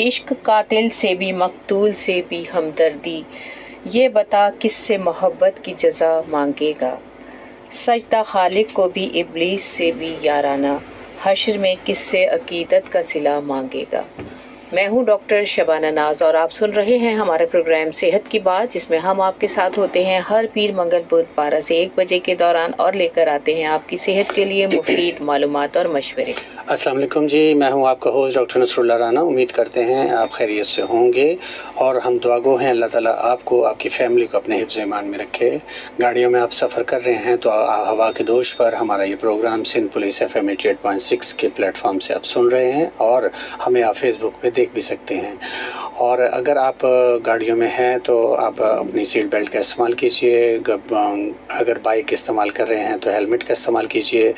इश्क कातिल से भी मकतूल से भी हमदर्दी, ये बता किससे मोहब्बत की जज़ा मांगेगा। सजदा खालिक को भी इब्लीस से भी याराना, हश्र में किससे अकीदत का सिला मांगेगा। मैं हूं डॉक्टर शबाना नाज और आप सुन रहे हैं हमारा प्रोग्राम सेहत की बात, जिसमें हम आपके साथ होते हैं हर पीर मंगल बुध 12 से 1 बजे के दौरान और लेकर आते हैं आपकी सेहत के लिए मुफीद मालूमात और मशवरे। अस्सलाम वालेकुम जी, मैं हूं आपका होस्ट डॉक्टर नसरुल्लाह राना। उम्मीद करते हैं आप खैरियत से होंगे और हम दुआगो हैं अल्लाह ताला आपको, आपकी फैमिली को अपने हिफ्ज़ ईमान में रखे। गाड़ियों में आप सफ़र कर रहे हैं तो हवा के दोष पर हमारा ये प्रोग्राम सिंध पुलिस FM 88.6 के प्लेटफॉर्म से आप सुन रहे हैं और हमें आप फेसबुक पे देख भी सकते हैं। और अगर आप गाड़ियों में हैं तो आप अपनी सीट बेल्ट का इस्तेमाल कीजिए। अगर बाइक इस्तेमाल कर रहे हैं तो हेलमेट का इस्तेमाल कीजिए।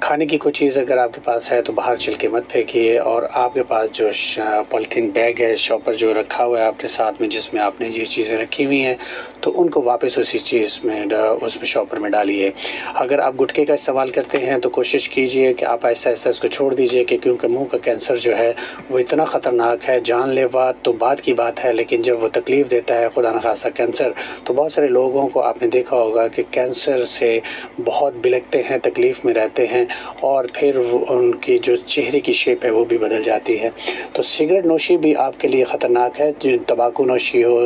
खाने की कोई चीज़ अगर आपके पास है तो बाहर चल के मत फेंकिए। और आपके पास जो पॉलीथीन बैग है, शॉपर जो रखा हुआ है आपके साथ में, जिसमें आपने ये चीज़ें रखी हुई हैं, तो उनको वापस उसी चीज़ में उस शॉपर में डालिए। अगर आप गुटखे का इस्तेमाल करते हैं तो कोशिश कीजिए कि आप ऐसा इसको छोड़ दीजिए, कि क्योंकि मुंह का कैंसर जो है वो इतना ख़तरनाक है, जानलेवा तो बात की बात है, लेकिन जब वो तकलीफ़ देता है, खुदा न खासा कैंसर, तो बहुत सारे लोगों को आपने देखा होगा कि कैंसर से बहुत बिलखते हैं, तकलीफ़ में रहते हैं और फिर उनकी जो चेहरे की शेप है वो भी बदल जाती है। तो सिगरेट नोशी भी आपके लिए ख़तरनाक है। जो तंबाकू नोशी हो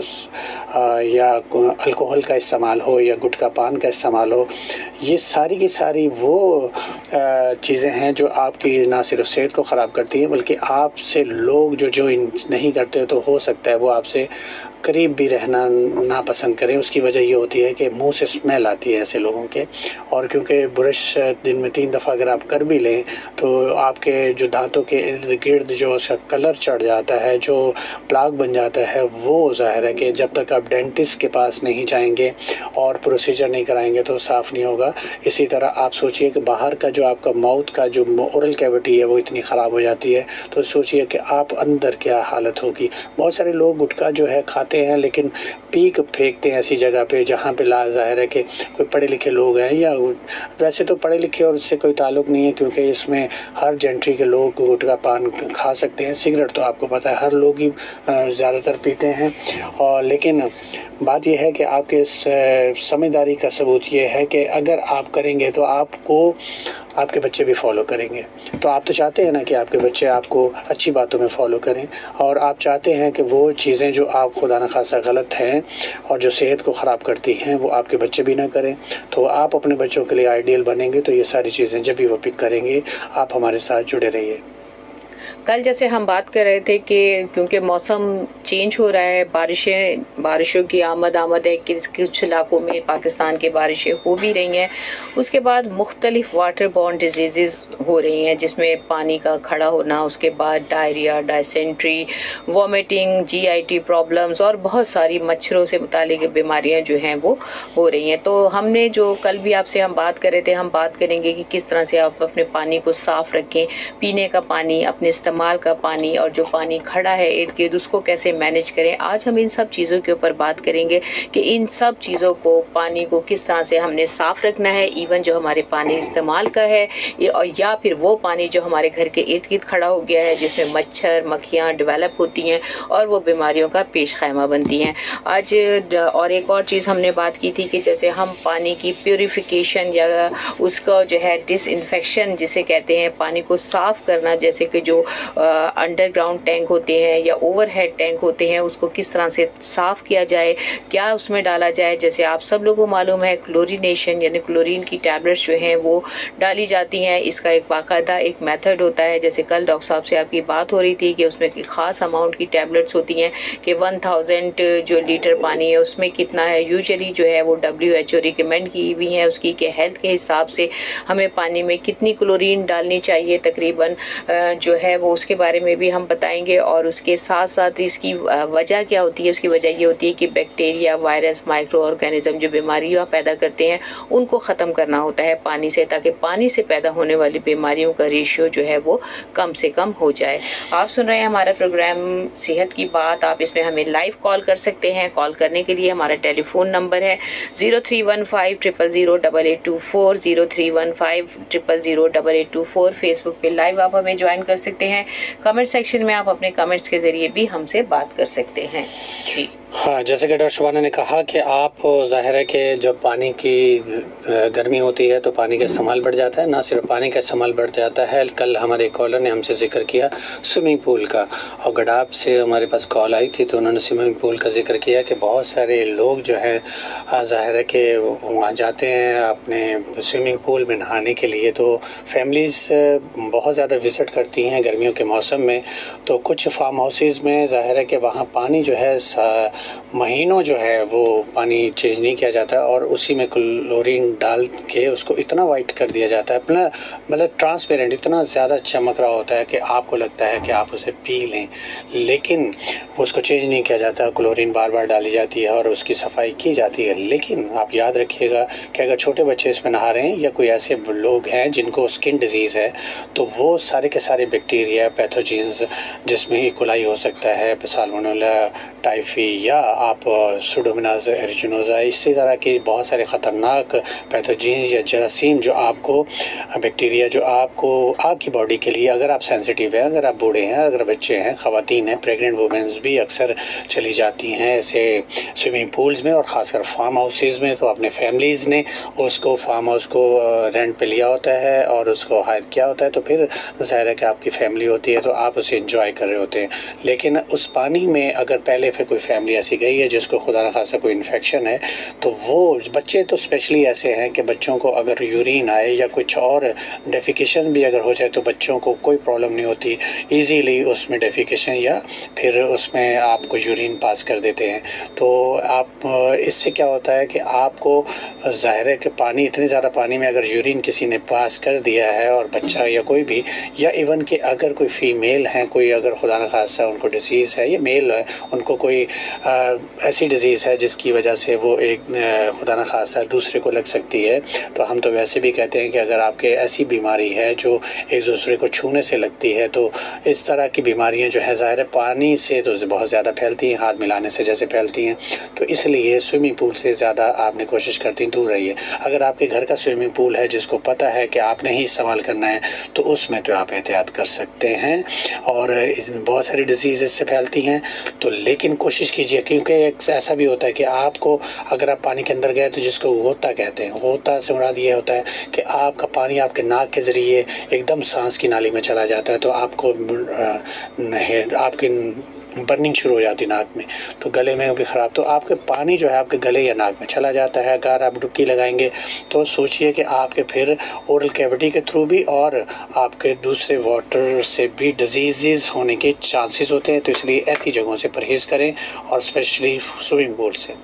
या अल्कोहल का इस्तेमाल हो या गुटखा पान का इस्तेमाल हो, ये सारी की सारी वो चीज़ें हैं जो आपकी ना सिर्फ सेहत को ख़राब करती हैं, बल्कि आपसे लोग जो नहीं करते तो हो सकता है वो आपसे करीब भी रहना ना पसंद करें। उसकी वजह ये होती है कि मुंह से स्मेल आती है ऐसे लोगों के, और क्योंकि ब्रश दिन में 3 दफ़ा अगर आप कर भी लें तो आपके जो दांतों के इर्द गिर्द जो उसका कलर चढ़ जाता है, जो प्लाक बन जाता है, वो ज़ाहिर है कि जब तक आप डेंटिस्ट के पास नहीं जाएंगे और प्रोसीजर नहीं कराएंगे तो साफ़ नहीं होगा। इसी तरह आप सोचिए कि बाहर का जो आपका माउथ का जो ओरल कैविटी है वो इतनी ख़राब हो जाती है, तो सोचिए कि आप अंदर क्या हालत होगी। बहुत सारे लोग गुटखा जो है खाते हैं, लेकिन पीक फेंकते हैं ऐसी जगह पे जहाँ पे ज़ाहिर है कि कोई पढ़े लिखे लोग हैं, या वैसे तो पढ़े लिखे और उससे कोई ताल्लुक़ नहीं है, क्योंकि इसमें हर जेंट्री के लोग गुटखा पान खा सकते हैं। सिगरेट तो आपको पता है हर लोग ही ज़्यादातर पीते हैं। और लेकिन बात यह है कि आपके समझदारी का सबूत ये है कि अगर आप करेंगे तो आपको आपके बच्चे भी फॉलो करेंगे। तो आप तो चाहते हैं ना कि आपके बच्चे आपको अच्छी बातों में फॉलो करें, और आप चाहते हैं कि वो चीज़ें जो आप खुदा न खासा गलत हैं और जो सेहत को ख़राब करती हैं वो आपके बच्चे भी ना करें। तो आप अपने बच्चों के लिए आइडियल बनेंगे, तो ये सारी चीज़ें जब भी वो पिक करेंगे आप हमारे साथ जुड़े रहिए। कल जैसे हम बात कर रहे थे कि क्योंकि मौसम चेंज हो रहा है, बारिशों की आमद है, कुछ इलाकों में पाकिस्तान की बारिशें हो भी रही हैं, उसके बाद मुख्तलिफ वाटर बॉर्न डिजीज़ हो रही हैं, जिसमें पानी का खड़ा होना, उसके बाद diarrhoea, dysentery, vomiting, GIT problems और बहुत सारी मच्छरों से मुतालिक बीमारियां जो हैं वो हो रही हैं। तो हमने जो कल भी आपसे हम बात कर रहे थे, हम बात करेंगे कि किस तरह से आप अपने पानी को साफ़ रखें, पीने का पानी, अपने इस्तेमाल का पानी और जो पानी खड़ा है इर्द गिर्द उसको कैसे मैनेज करें। आज हम इन सब चीज़ों के ऊपर बात करेंगे कि इन सब चीज़ों को, पानी को किस तरह से हमने साफ़ रखना है, इवन जो हमारे पानी इस्तेमाल का है या फिर वो पानी जो हमारे घर के इर्द गिर्द खड़ा हो गया है, जिसमें मच्छर मक्खियाँ डेवलप होती हैं और वो बीमारियों का पेश खैमा बनती हैं। आज और एक और चीज़ हमने बात की थी कि जैसे हम पानी की प्योरीफिकेशन या उसका जो है डिसइंफेक्शन जिसे कहते हैं, पानी को साफ़ करना, जैसे कि जो अंडरग्राउंड टैंक होते हैं या ओवरहेड टैंक होते हैं, उसको किस तरह से साफ़ किया जाए, क्या उसमें डाला जाए। जैसे आप सब लोगों को मालूम है क्लोरीनेशन यानी क्लोरीन की टैबलेट्स जो हैं वो डाली जाती हैं। इसका एक बाकायदा एक मेथड होता है। जैसे कल डॉक्टर साहब से आपकी बात हो रही थी कि उसमें एक ख़ास अमाउंट की टैबलेट्स होती हैं कि 1000 जो लीटर पानी है उसमें कितना है। यूजुअली जो है वो WHO रिकमेंड की हुई है उसकी कि हेल्थ के हिसाब से हमें पानी में कितनी क्लोरीन डालनी चाहिए तकरीबन जो है वो, उसके बारे में भी हम बताएंगे। और उसके साथ साथ इसकी वजह क्या होती है, उसकी वजह ये होती है कि बैक्टीरिया, वायरस, माइक्रो ऑर्गेनिज्म जो बीमारियां पैदा करते हैं उनको ख़त्म करना होता है पानी से, ताकि पानी से पैदा होने वाली बीमारियों का रेशियो जो है वो कम से कम हो जाए। आप सुन रहे हैं हमारा प्रोग्राम सेहत की बात। आप इसमें हमें लाइव कॉल कर सकते हैं। कॉल करने के लिए हमारा टेलीफोन नंबर है 0315008824, 0315008824। फेसबुक पे लाइव आप हमें ज्वाइन कर सकते सकते हैं। कमेंट सेक्शन में आप अपने कमेंट्स के ज़रिए भी हमसे बात कर सकते हैं। जी हाँ, जैसे कि डॉक्टर शुबाना ने कहा कि आप ज़ाहिर है कि जब पानी की गर्मी होती है तो पानी का इस्तेमाल बढ़ जाता है। ना सिर्फ पानी का इस्तेमाल बढ़ जाता है, कल हमारे कॉलर ने हमसे ज़िक्र किया स्विमिंग पूल का, और गडाब से हमारे पास कॉल आई थी तो उन्होंने स्विमिंग पूल का ज़िक्र किया कि बहुत सारे लोग जो है ज़ाहिर है कि वहाँ जाते हैं अपने स्विमिंग पूल में नहाने के लिए। तो फैमिलीज़ बहुत ज़्यादा विज़िट करती हैं गर्मियों के मौसम में। तो कुछ फार्म हाउसेज़ में ज़ाहिर है कि वहाँ पानी जो है महीनों जो है वो पानी चेंज नहीं किया जाता और उसी में क्लोरीन डाल के उसको इतना वाइट कर दिया जाता है, अपना मतलब ट्रांसपेरेंट, इतना ज़्यादा चमक रहा होता है कि आपको लगता है कि आप उसे पी लें, लेकिन उसको चेंज नहीं किया जाता। क्लोरीन बार बार डाली जाती है और उसकी सफाई की जाती है। लेकिन आप याद रखिएगा कि अगर छोटे बच्चे इसमें नहा रहे हैं या कोई ऐसे लोग हैं जिनको स्किन डिजीज़ है, तो वो सारे के सारे बैक्टीरिया, पैथोजेंस, जिसमें इकोलाई हो सकता है, साल्मोनेला टाइफी, या आप सुडोमोनास एरिजिनोसा, इसी तरह के बहुत सारे ख़तरनाक पैथोजेंस या जरासीम जो आपको बैक्टीरिया जो आपको आपकी बॉडी के लिए, अगर आप सेंसिटिव हैं, अगर आप बूढ़े हैं, अगर बच्चे हैं, ख़वातीन हैं, प्रेग्नेंट वुमेन्स भी अक्सर चली जाती हैं ऐसे स्विमिंग पूल्स में, और ख़ासकर फार्म हाउसेज़ में। तो अपने फैमिलीज़ ने उसको फार्म हाउस को रेंट पे लिया होता है और उसको हायर किया होता है, तो फिर ज़ाहिर है कि आपकी फैमिली होती है तो आप उसे इंजॉय कर रहे होते हैं। लेकिन उस पानी में अगर पहले फिर कोई फैमिली ऐसी गई है जिसको खुदा न खासा कोई इन्फेक्शन है, तो वो बच्चे तो स्पेशली ऐसे हैं कि बच्चों को अगर यूरिन आए या कुछ और डेफिकेशन भी अगर हो जाए तो बच्चों को कोई प्रॉब्लम नहीं होती, इजीली उसमें डेफिकेशन या फिर उसमें आपको यूरिन पास कर देते हैं। तो आप इससे क्या होता है कि आपको ज़ाहिर है कि पानी, इतने ज़्यादा पानी में अगर यूरिन किसी ने पास कर दिया है, और बच्चा या कोई भी, या इवन कि अगर कोई फीमेल हैं, कोई अगर खुदा न खासा उनको डिसीज़ है, या मेल है उनको कोई ऐसी डिज़ीज़ है जिसकी वजह से वो एक खुदा न खासा दूसरे को लग सकती है, तो हम तो वैसे भी कहते हैं कि अगर आपके ऐसी बीमारी है जो एक दूसरे को छूने से लगती है, तो इस तरह की बीमारियां जो है ज़ाहिर है पानी से तो बहुत ज़्यादा फैलती हैं, हाथ मिलाने से जैसे फैलती हैं। तो इसलिए स्विमिंग पूल से ज़्यादा आपने कोशिश करती दूर रहिए। अगर आपके घर का स्विमिंग पूल है जिसको पता है कि आपने ही इस्तेमाल करना है, तो उसमें तो आप एहतियात कर सकते हैं, और इसमें बहुत सारी डिजीज़ इससे फैलती हैं। तो लेकिन कोशिश कीजिए, क्योंकि ऐसा भी होता है कि आपको अगर आप पानी के अंदर गए तो जिसको होता कहते हैं, होता से मुराद ये होता है कि आपका पानी आपके नाक के ज़रिए एकदम सांस की नाली में चला जाता है, तो आपको आपकी बर्निंग शुरू हो जाती नाक में, तो गले में भी ख़राब, तो आपके पानी जो है आपके गले या नाक में चला जाता है। अगर आप डुबकी लगाएंगे तो सोचिए कि आपके फिर ओरल कैविटी के थ्रू भी और आपके दूसरे वाटर से भी डिजीज़ होने के चांसेस होते हैं। तो इसलिए ऐसी जगहों से परहेज़ करें, और स्पेशली स्विमिंग पूल से।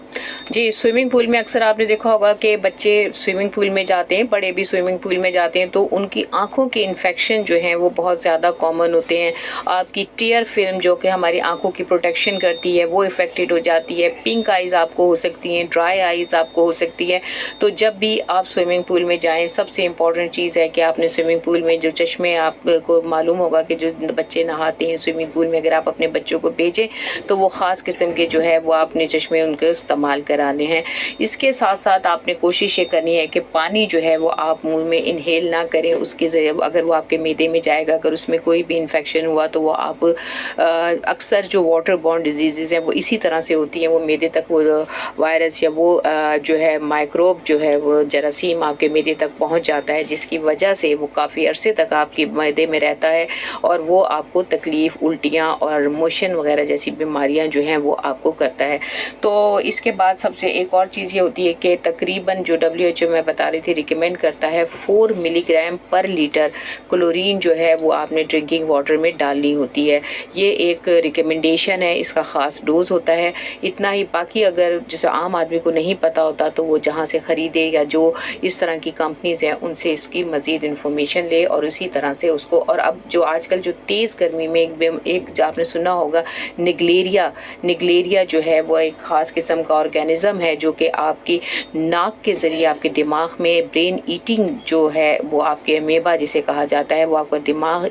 जी, स्विमिंग पूल में अक्सर आपने देखा होगा कि बच्चे स्विमिंग पूल में जाते हैं, बड़े भी स्विमिंग पूल में जाते हैं, तो उनकी आँखों के इन्फेक्शन जो हैं वो बहुत ज़्यादा कॉमन होते हैं। आपकी टीयर फिल्म जो कि हमारी आँखों की प्रोटेक्शन करती है वो इफेक्टेड हो जाती है। पिंक आइज़ आपको हो सकती हैं, ड्राई आइज़ आपको हो सकती है। तो जब भी आप स्विमिंग पूल में जाएं, सबसे इम्पॉर्टेंट चीज़ है कि आपने स्विमिंग पूल में जो चश्मे, आपको मालूम होगा कि जो बच्चे नहाते हैं स्विमिंग पूल में, अगर आप अपने बच्चों को भेजें तो वो ख़ास किस्म के जो है वो आपने चश्मे उनके इस्तेमाल कराने हैं। इसके साथ साथ आपने कोशिश ये करनी है कि पानी जो है वो आप मुंह में इनहेल ना करें, उसके ज़रिए अगर वो आपके मैदे में जाएगा, अगर उसमें कोई भी इन्फेक्शन हुआ तो वो आप अक्सर जो वाटर बॉर्न डिजीज़ हैं वो इसी तरह से होती हैं, वो मैदे तक वो वायरस या वो जो है माइक्रोब जो है वो जरासीम आपके मैदे तक पहुंच जाता है, जिसकी वजह से वो काफ़ी अरसे तक आपके मैदे में रहता है और वो आपको तकलीफ़, उल्टियाँ और मोशन वगैरह जैसी बीमारियां जो हैं वो आपको करता है। तो इसके बाद सबसे एक और चीज़ ये होती है कि तकरीबन जो WHO मैं बता रही थी रिकमेंड करता है 4 मिलीग्राम पर लीटर क्लोरीन जो है वो आपने ड्रिंकिंग वाटर में डालनी होती है। ये एक रिकमेंडेशन है, इसका ख़ास डोज होता है, इतना ही। बाकी अगर जैसे आम आदमी को नहीं पता होता तो वो जहाँ से ख़रीदे या जो इस तरह की कंपनीज़ हैं उनसे इसकी मज़ीद इन्फॉर्मेशन ले और उसी तरह से उसको। और अब जो आजकल जो तेज़ गर्मी में एक आपने सुना होगा निगलेरिया जो है वो एक ख़ास किस्म का ऑर्गेनिज़म है जो कि आपकी नाक के ज़रिए आपके दिमाग में ब्रेन ईटिंग जो है वो आपके अमेबा जिसे कहा जाता है वो आपका दिमाग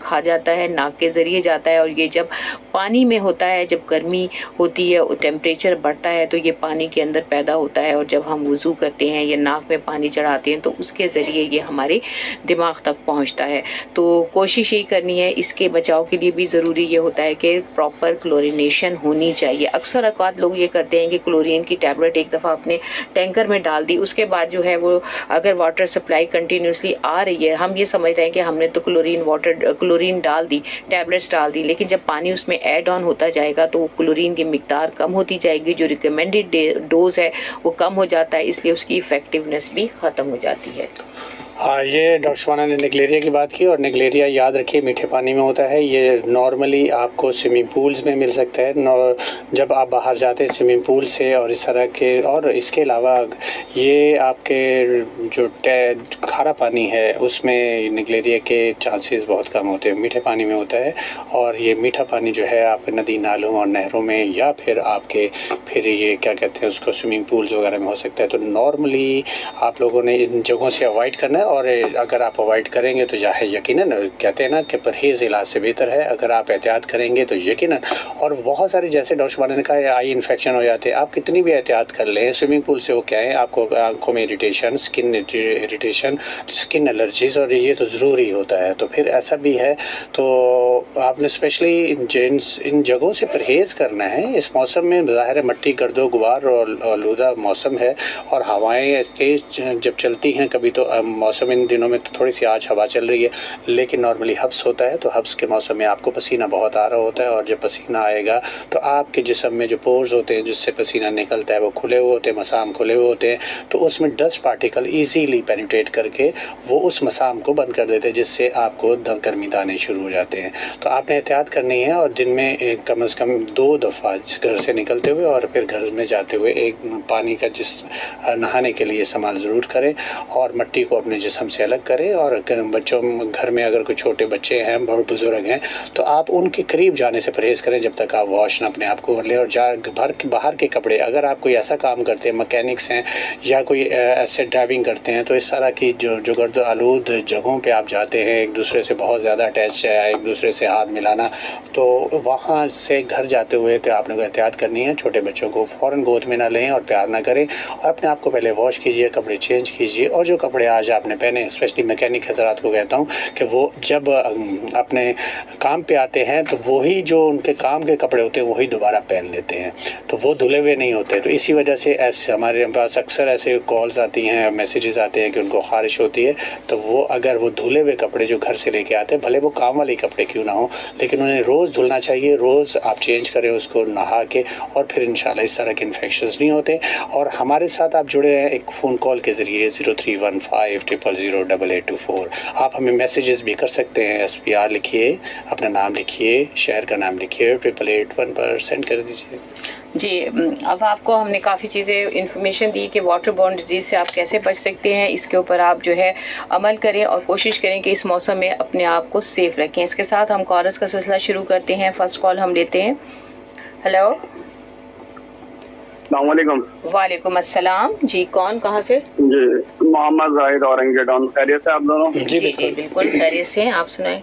खा जाता है, नाक के ज़रिए जाता है, और ये जब पानी में होता है, जब गर्मी होती है और टेम्परेचर बढ़ता है तो ये पानी के अंदर पैदा होता है, और जब हम वुज़ू करते हैं या नाक में पानी चढ़ाते हैं तो उसके ज़रिए ये हमारे दिमाग तक पहुंचता है। तो कोशिश यही करनी है। इसके बचाव के लिए भी ज़रूरी ये होता है कि प्रॉपर क्लोरिनेशन होनी चाहिए। अक्सर औक़ात लोग ये करते हैं कि क्लोरीन की टैबलेट एक दफ़ा अपने टैंकर में डाल दी, उसके बाद जो है वो अगर वाटर सप्लाई कंटिन्यूसली आ रही है, हम ये समझ रहे हैं कि हमने तो क्लोरीन डाल दी, टैबलेट्स डाल दी, लेकिन जब पानी उसमें ऐड ऑन होता जाएगा तो क्लोरीन की मिकदार कम होती जाएगी, जो रिकमेंडेड डोज है वो कम हो जाता है, इसलिए उसकी इफेक्टिवनेस भी ख़त्म हो जाती है। हाँ, ये डॉक्टर शबाना ने निगलेरिया की बात की, और निगलेरिया याद रखिए मीठे पानी में होता है। ये नॉर्मली आपको स्विमिंग पूल्स में मिल सकता है, जब आप बाहर जाते हैं स्विमिंग पूल से, और इस तरह के। और इसके अलावा ये आपके जो खारा पानी है उसमें निगलेरिया के चांसेस बहुत कम होते हैं, मीठे पानी में होता है। और ये मीठा पानी जो है आप नदी नालों और नहरों में, या फिर ये क्या कहते हैं उसको, स्विमिंग पूल्स वगैरह में हो सकता है। तो नॉर्मली आप लोगों ने इन जगहों से अवॉइड करना है, और अगर आप अवॉइड करेंगे तो यकीनन कहते हैं ना कि परहेज़ इलाज से बेहतर है। अगर आप एहतियात करेंगे तो यकीनन। और बहुत सारे, जैसे डॉक्टर शबाना ने कहा, आई इन्फेक्शन हो जाते हैं। आप कितनी भी एहतियात कर लें, स्विमिंग पूल से हो क्या है, आपको आंखों में irritation, skin irritation, skin allergies, और ये तो ज़रूरी होता है। तो फिर ऐसा भी है, तो आपने स्पेशली इन जगहों से परहेज़ करना है। इस मौसम में ज़ाहिर है मट्टी, गर्दो गुबार और आलूदा मौसम है, और हवाएँ तेज़ जब चलती हैं कभी, तो मौसम इन दिनों में तो थोड़ी सी आज हवा चल रही है, लेकिन नॉर्मली हब्स होता है। तो हब्स के मौसम में आपको पसीना बहुत आ रहा होता है, और जब पसीना आएगा तो आपके जिस्म में जो पोर्स होते हैं जिससे पसीना निकलता है वो खुले हुए होते हैं, मसाम खुले हुए होते हैं। तो उसमें डस्ट पार्टिकल इजीली पेनिट्रेट करके वो उस मसाम को बंद कर देते हैं, जिससे आपको गर्मी दाने शुरू हो जाते हैं। तो आपने एहतियात करनी है, और दिन में कम से कम 2 दफ़ा घर से निकलते हुए और फिर घर में जाते हुए एक पानी का नहाने के लिए इस्तेमाल ज़रूर करें, और मिट्टी को अपने जिस्म से अलग करें। और बच्चों, घर में अगर कोई छोटे बच्चे हैं, बड़े बुजुर्ग हैं, तो आप उनके करीब जाने से परहेज़ करें जब तक आप वॉश ना अपने आप को कर लें। और बाहर के कपड़े, अगर आप कोई ऐसा काम करते हैं, मैकेनिक्स हैं या कोई ऐसे ड्राइविंग करते हैं, तो इस तरह की जो गर्द आलूद जगहों पे आप जाते हैं, एक दूसरे से बहुत ज़्यादा अटैच है, एक दूसरे से हाथ मिलाना, तो वहाँ से घर जाते हुए तो आपने को एहतियात करनी है। छोटे बच्चों को फ़ौरन गोद में ना लें और प्यार ना करें, और अपने आप को पहले वॉश कीजिए, कपड़े चेंज कीजिए। और जो कपड़े आज आपने पहने, स्पेशली मैकेनिक हज़रात को कहता हूँ कि वो जब अपने काम पे आते हैं तो वही जो उनके काम के कपड़े होते हैं वही दोबारा पहन लेते हैं, तो वो धुले हुए नहीं होते। तो इसी वजह से ऐसे हमारे पास अक्सर ऐसे कॉल्स आती हैं, मैसेजेस आते हैं कि उनको ख़ारिश होती है। तो वो अगर वो धुले हुए कपड़े जो घर से लेके आते हैं, भले वो काम वाले कपड़े क्यों ना हो, लेकिन उन्हें रोज़ धुलना चाहिए। रोज़ आप चेंज करें उसको नहा के, और फिर इंशाल्लाह इस तरह के इन्फेक्शंस नहीं होते। और हमारे साथ आप जुड़े हैं एक फ़ोन कॉल के ज़रिए 0315000824। आप हमें मैसेजेस भी कर सकते हैं। SPR लिखिए, अपना नाम लिखिए, शहर का नाम लिखिए, 8881 पर सेंड कर दीजिए। जी, अब आपको हमने काफ़ी चीज़ें इन्फॉर्मेशन दी कि वाटर बॉर्न डिजीज़ से आप कैसे बच सकते हैं। इसके ऊपर आप जो है अमल करें और कोशिश करें कि इस मौसम में अपने आप को सेफ रखें। इसके साथ हम कॉलर्स का सिलसिला शुरू करते हैं। फर्स्ट कॉल हम लेते हैं। हेलो, वालेकुम अस्सलाम। जी, कौन, कहाँ से? जी, मोहम्मद जाहिद औरंगे टाउन। खैरियत से आप दोनों? जी बिल्कुल खैरियत से हैं, आप सुनाएं।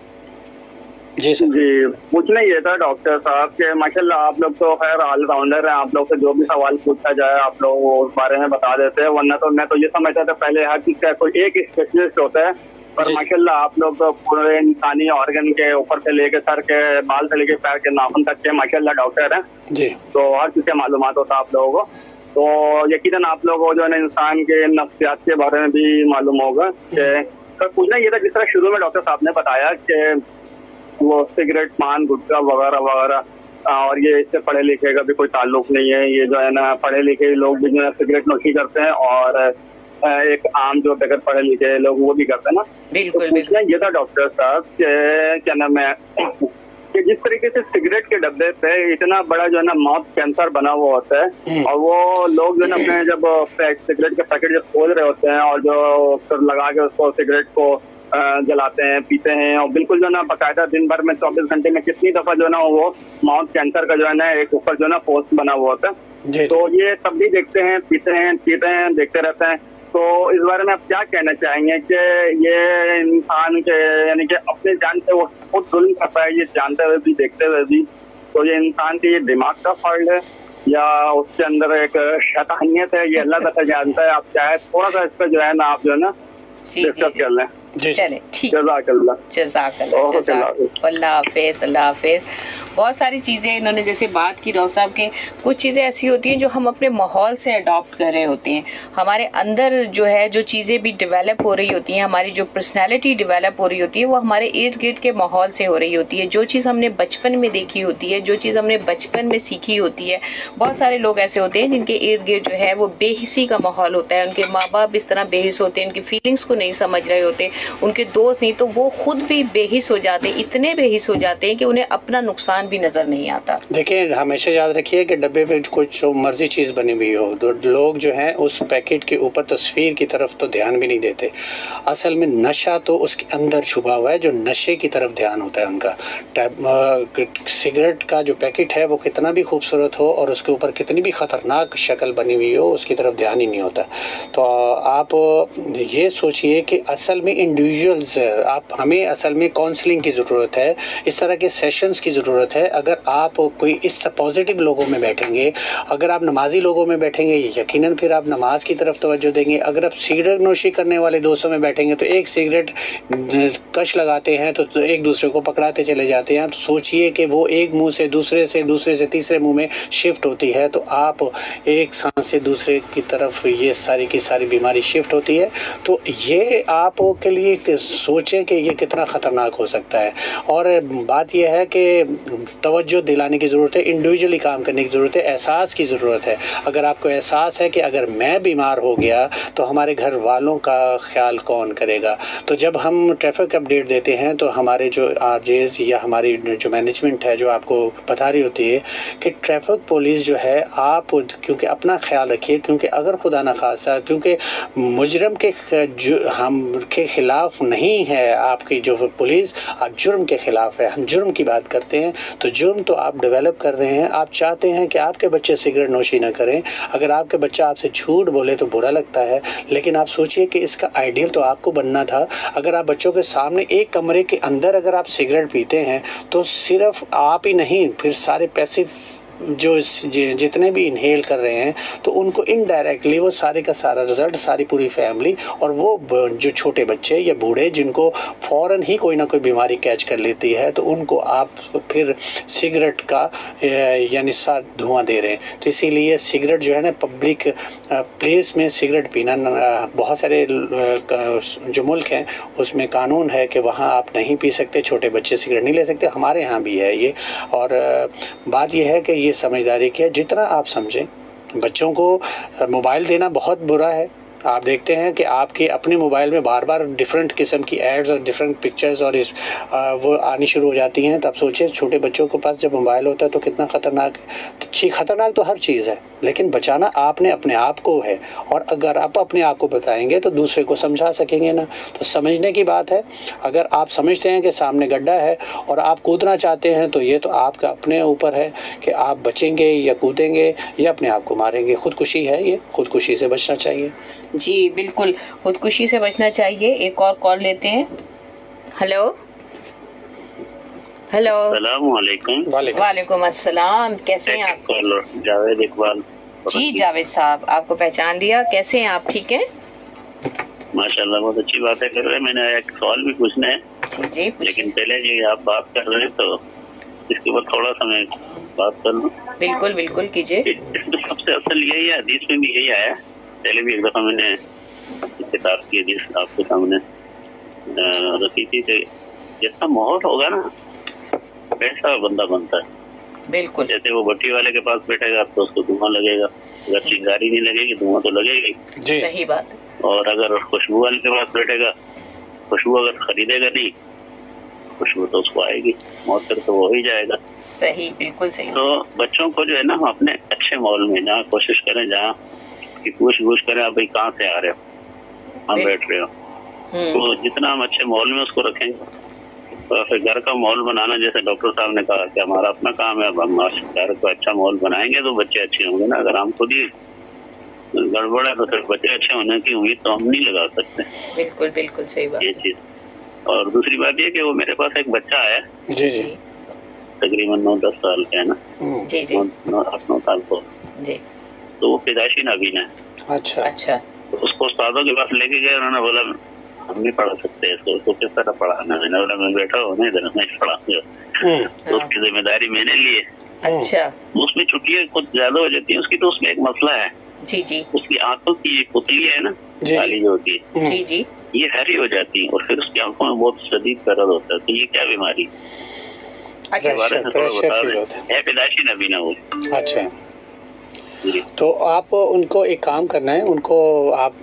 जी सर। जी, पूछना ये था डॉक्टर साहब के माशाल्लाह आप लोग तो खैर ऑलराउंडर हैं, आप लोग से जो भी सवाल पूछा जाए आप लोग उस बारे में बता देते हैं, वरना तो मैं तो ये समझता था पहले हर चीज का कोई एक स्पेशलिस्ट होता है, पर माशाल्लाह आप लोग तो पूरे इंसानी ऑर्गन के ऊपर से लेके सर के बाल से लेके पैर के नाखून तक के माशाल्लाह डॉक्टर हैं जी। तो हर चीज के मालूमात होता है आप लोगों को, तो यकीनन आप लोगों को जो है ना इंसान के नफ्सियात के बारे में भी मालूम होगा। तो पूछना ये था, जिस तरह शुरू में डॉक्टर साहब ने बताया कि वो सिगरेट, पान, गुटखा वगैरह वगैरह, और ये इससे पढ़े लिखे का भी कोई ताल्लुक नहीं है। ये जो है ना पढ़े लिखे लोग भी जो है सिगरेट नोशी करते हैं, और एक आम जो बगैर पढ़े लिखे लोग वो भी करते हैं ना। बिल्कुल, तो पूछना ये था डॉक्टर साहब क्या नाम है कि जिस तरीके से सिगरेट के डब्बे पे इतना बड़ा जो है ना माउथ कैंसर बना हुआ होता है, और वो लोग जो है ना अपने जब सिगरेट के पैकेट जब खोल रहे होते हैं और जो लगा के उसको सिगरेट को जलाते हैं, पीते हैं, और बिल्कुल जो है ना बाकायदा दिन भर में 24 घंटे में कितनी दफा जो है ना वो माउथ कैंसर का जो है ना एक ऊपर जो है ना पोस्ट बना हुआ होता है। तो ये सब भी देखते हैं, पीते हैं, देखते रहते हैं। तो इस बारे में आप क्या कहना चाहेंगे कि ये इंसान के यानी कि अपने जान से वो खुद जुल्म करता है, ये जानते हुए भी, देखते हुए भी, तो ये इंसान के ये दिमाग का फॉल्ट है या उसके अंदर एक शैतानियत है, ये अल्लाह ताला जानता है। आप चाहे थोड़ा सा इस पर जो है ना, आप जो है ना डिस्कस कर लें। चले ठीक, जज़ाकल्लाह। अल्लाह हाफिज, अल्लाह हाफिज। बहुत सारी चीज़ें इन्होंने जैसे बात की डॉक्टर साहब के, कुछ चीज़ें ऐसी होती हैं जो हम अपने माहौल से अडॉप्ट कर रहे होते हैं। हमारे अंदर जो है जो चीज़ें भी डेवलप हो रही होती हैं, हमारी जो पर्सनैलिटी डेवलप हो रही होती है, वो हमारे इर्द गिर्द के माहौल से हो रही होती है। जो चीज़ हमने बचपन में देखी होती है, जो चीज़ हमने बचपन में सीखी होती है। बहुत सारे लोग ऐसे होते हैं जिनके इर्द गिर्द जो है वो बेहिसी का माहौल होता है, उनके माँ बाप इस तरह बेहिस होते हैं, उनकी फीलिंग्स को नहीं समझ रहे होते, उनके दोस्त नहीं, तो वो खुद भी बेहिस हो जाते हैं, इतने बेहिस हो जाते हैं कि उन्हें अपना नुकसान भी नजर नहीं आता। देखिए, हमेशा याद रखिए कि डब्बे पे कुछ मर्जी चीज़ बनी हुई हो, तो लोग जो हैं उस पैकेट के ऊपर तस्वीर की तरफ तो ध्यान भी नहीं देते। असल में नशा तो उसके अंदर छुपा हुआ है, जो नशे की तरफ ध्यान होता है उनका। सिगरेट का जो पैकेट है वो कितना भी खूबसूरत हो और उसके ऊपर कितनी भी ख़तरनाक शक्ल बनी हुई हो, उसकी तरफ ध्यान ही नहीं होता। तो आप ये सोचिए कि असल में इंडिविजुअल्स, हमें असल में काउंसलिंग की ज़रूरत है, इस तरह के सेशंस की ज़रूरत है। अगर आप कोई इस पॉजिटिव लोगों में बैठेंगे, अगर आप नमाजी लोगों में बैठेंगे, यकीनन फिर आप नमाज की तरफ तवज्जो देंगे। अगर आप सिगरेट नोशी करने वाले दोस्तों में बैठेंगे तो एक सिगरेट कश लगाते हैं तो एक दूसरे को पकड़ाते चले जाते हैं। तो सोचिए कि वो एक मुंह से दूसरे से तीसरे मुंह में शिफ्ट होती है, तो आप एक सांस से दूसरे की तरफ ये सारी की सारी बीमारी शिफ्ट होती है। तो ये आप के लिए सोचें कि ये कितना ख़तरनाक हो सकता है। और बात यह है कि तवज्जो दिलाने की ज़रूरत है, इंडिविजुअली काम करने की ज़रूरत है, एहसास की ज़रूरत है। अगर आपको एहसास है कि अगर मैं बीमार हो गया तो हमारे घर वालों का ख्याल कौन करेगा। तो जब हम ट्रैफिक अपडेट देते हैं तो हमारे जो आरजेज या हमारी जो मैनेजमेंट है जो आपको बता रही होती है कि ट्रैफिक पुलिस जो है, आप क्योंकि अपना ख्याल रखिए, क्योंकि अगर खुदा न खासा क्योंकि मुजरम के हम के खिलाफ नहीं है आपकी जो पुलिस, आप जुर्म के खिलाफ है। हम जुर्म की बात करते हैं तो जुर्म तो आप डेवलप कर रहे हैं। आप चाहते हैं कि आपके बच्चे सिगरेट नोशी न करें। अगर आपके बच्चा आपसे झूठ बोले तो बुरा लगता है, लेकिन आप सोचिए कि इसका आइडियल तो आपको बनना था। अगर आप बच्चों के सामने एक कमरे के अंदर अगर आप सिगरेट पीते हैं तो सिर्फ आप ही नहीं, फिर सारे पैसिव जो जितने भी इनहेल कर रहे हैं तो उनको इनडायरेक्टली वो सारे का सारा रिजल्ट, सारी पूरी फैमिली और वो जो छोटे बच्चे या बूढ़े जिनको फ़ौरन ही कोई ना कोई बीमारी कैच कर लेती है, तो उनको आप फिर सिगरेट का यानी साथ धुआं दे रहे हैं। तो इसीलिए सिगरेट जो है ना, पब्लिक प्लेस में सिगरेट पीना, बहुत सारे जो मुल्क हैं उसमें कानून है कि वहाँ आप नहीं पी सकते, छोटे बच्चे सिगरेट नहीं ले सकते। हमारे यहाँ भी है ये। और बात यह है कि ये समझदारी की है, जितना आप समझें। बच्चों को मोबाइल देना बहुत बुरा है। आप देखते हैं कि आपके अपने मोबाइल में बार बार डिफरेंट किस्म की एड्स और डिफरेंट पिक्चर्स और वो आनी शुरू हो जाती हैं। तब सोचिए छोटे बच्चों के पास जब मोबाइल होता है तो कितना ख़तरनाक है। ख़तरनाक तो हर चीज़ है, लेकिन बचाना आपने अपने आप को है। और अगर आप अपने आप को बताएंगे तो दूसरे को समझा सकेंगे ना। तो समझने की बात है। अगर आप समझते हैं कि सामने गड्ढा है और आप कूदना चाहते हैं तो ये तो आपका अपने ऊपर है कि आप बचेंगे या कूदेंगे या अपने आप को मारेंगे। खुदकुशी है ये, खुदकुशी से बचना चाहिए। जी बिल्कुल, खुदकुशी से बचना चाहिए। एक और कॉल लेते हैं। हेलो हेलो, वालेकुम अस्सलाम। कैसे हैं आप? जावेद इकबाल। जी जावेद साहब, आपको पहचान लिया। कैसे हैं आप? ठीक है माशाल्लाह, बहुत अच्छी बातें कर रहे हैं। मैंने एक सवाल भी पूछना है जी, लेकिन पहले जी आप बात कर रहे हैं तो इसके ऊपर थोड़ा सा मैं बात कर लूँ। बिल्कुल बिल्कुल कीजिए। सबसे असल यही है, हदीस में भी यही आया। पहले भी एक दफा मैंने किताब की हदीस आपके सामने रखी थी कि जितना माहौल होगा ना वैसा बंदा बनता है। बिल्कुल। जैसे वो भट्टी वाले के पास बैठेगा तो उसको धुआं लगेगा, अगर चिंगारी नहीं लगेगी धुआं तो लगेगी। सही बात। और अगर खुशबू वाले के पास बैठेगा, खुशबू अगर खरीदेगा नहीं, खुशबू तो उसको आएगी, मौत तक तो वो ही जाएगा। सही, बिल्कुल सही। तो बच्चों को जो है ना, हम अपने अच्छे माहौल में जहाँ कोशिश करें, जहाँ की पूछ करें आप भाई कहाँ से आ रहे हो, हम बैठ रहे हो, तो जितना हम अच्छे माहौल में उसको रखेंगे। तो फिर घर का माहौल बनाना, जैसे डॉक्टर साहब ने कहा कि हमारा अपना काम है, अब हम घर को अच्छा माहौल बनाएंगे तो बच्चे अच्छे होंगे ना। अगर हम खुद ही गड़बड़ है तो फिर बच्चे अच्छे होने की उम्मीद तो हम नहीं लगा सकते। बिल्कुल बिल्कुल सही बात। ये चीज। और दूसरी बात ये कि वो मेरे पास एक बच्चा है जी जी, तकरीबन 9-10 साल का है ना, जी जी 8-9 साल को, जी। तो वो पैदाइशी नाबीना है। अच्छा अच्छा तो उसको उस्तादों के पास लेके गए, उन्होंने बोला हम नहीं पढ़ा सकते इसको, तो किस तरह पढ़ाना। मैंने बोला मैं बैठा हूँ ना इधर, मैं पढ़ाऊंगा। तो उसकी जिम्मेदारी मैंने ली है। अच्छा उसमें छुट्टियाँ कुछ ज्यादा हो जाती है उसकी, तो उसमें एक मसला है, जी जी उसकी आंखों की ये पुतली है ना, जी। काली जो होती है, जी जी। ये हरी हो जाती है और फिर उसकी आंखों में बहुत शदीद दर्द होता है। तो ये क्या बीमारी, अच्छा इसके बारे में थोड़ा प्रेशर बता फील दें। होता है पैदाइशी नबीना वो। अच्छा, जी। तो आप उनको एक काम करना है, उनको आप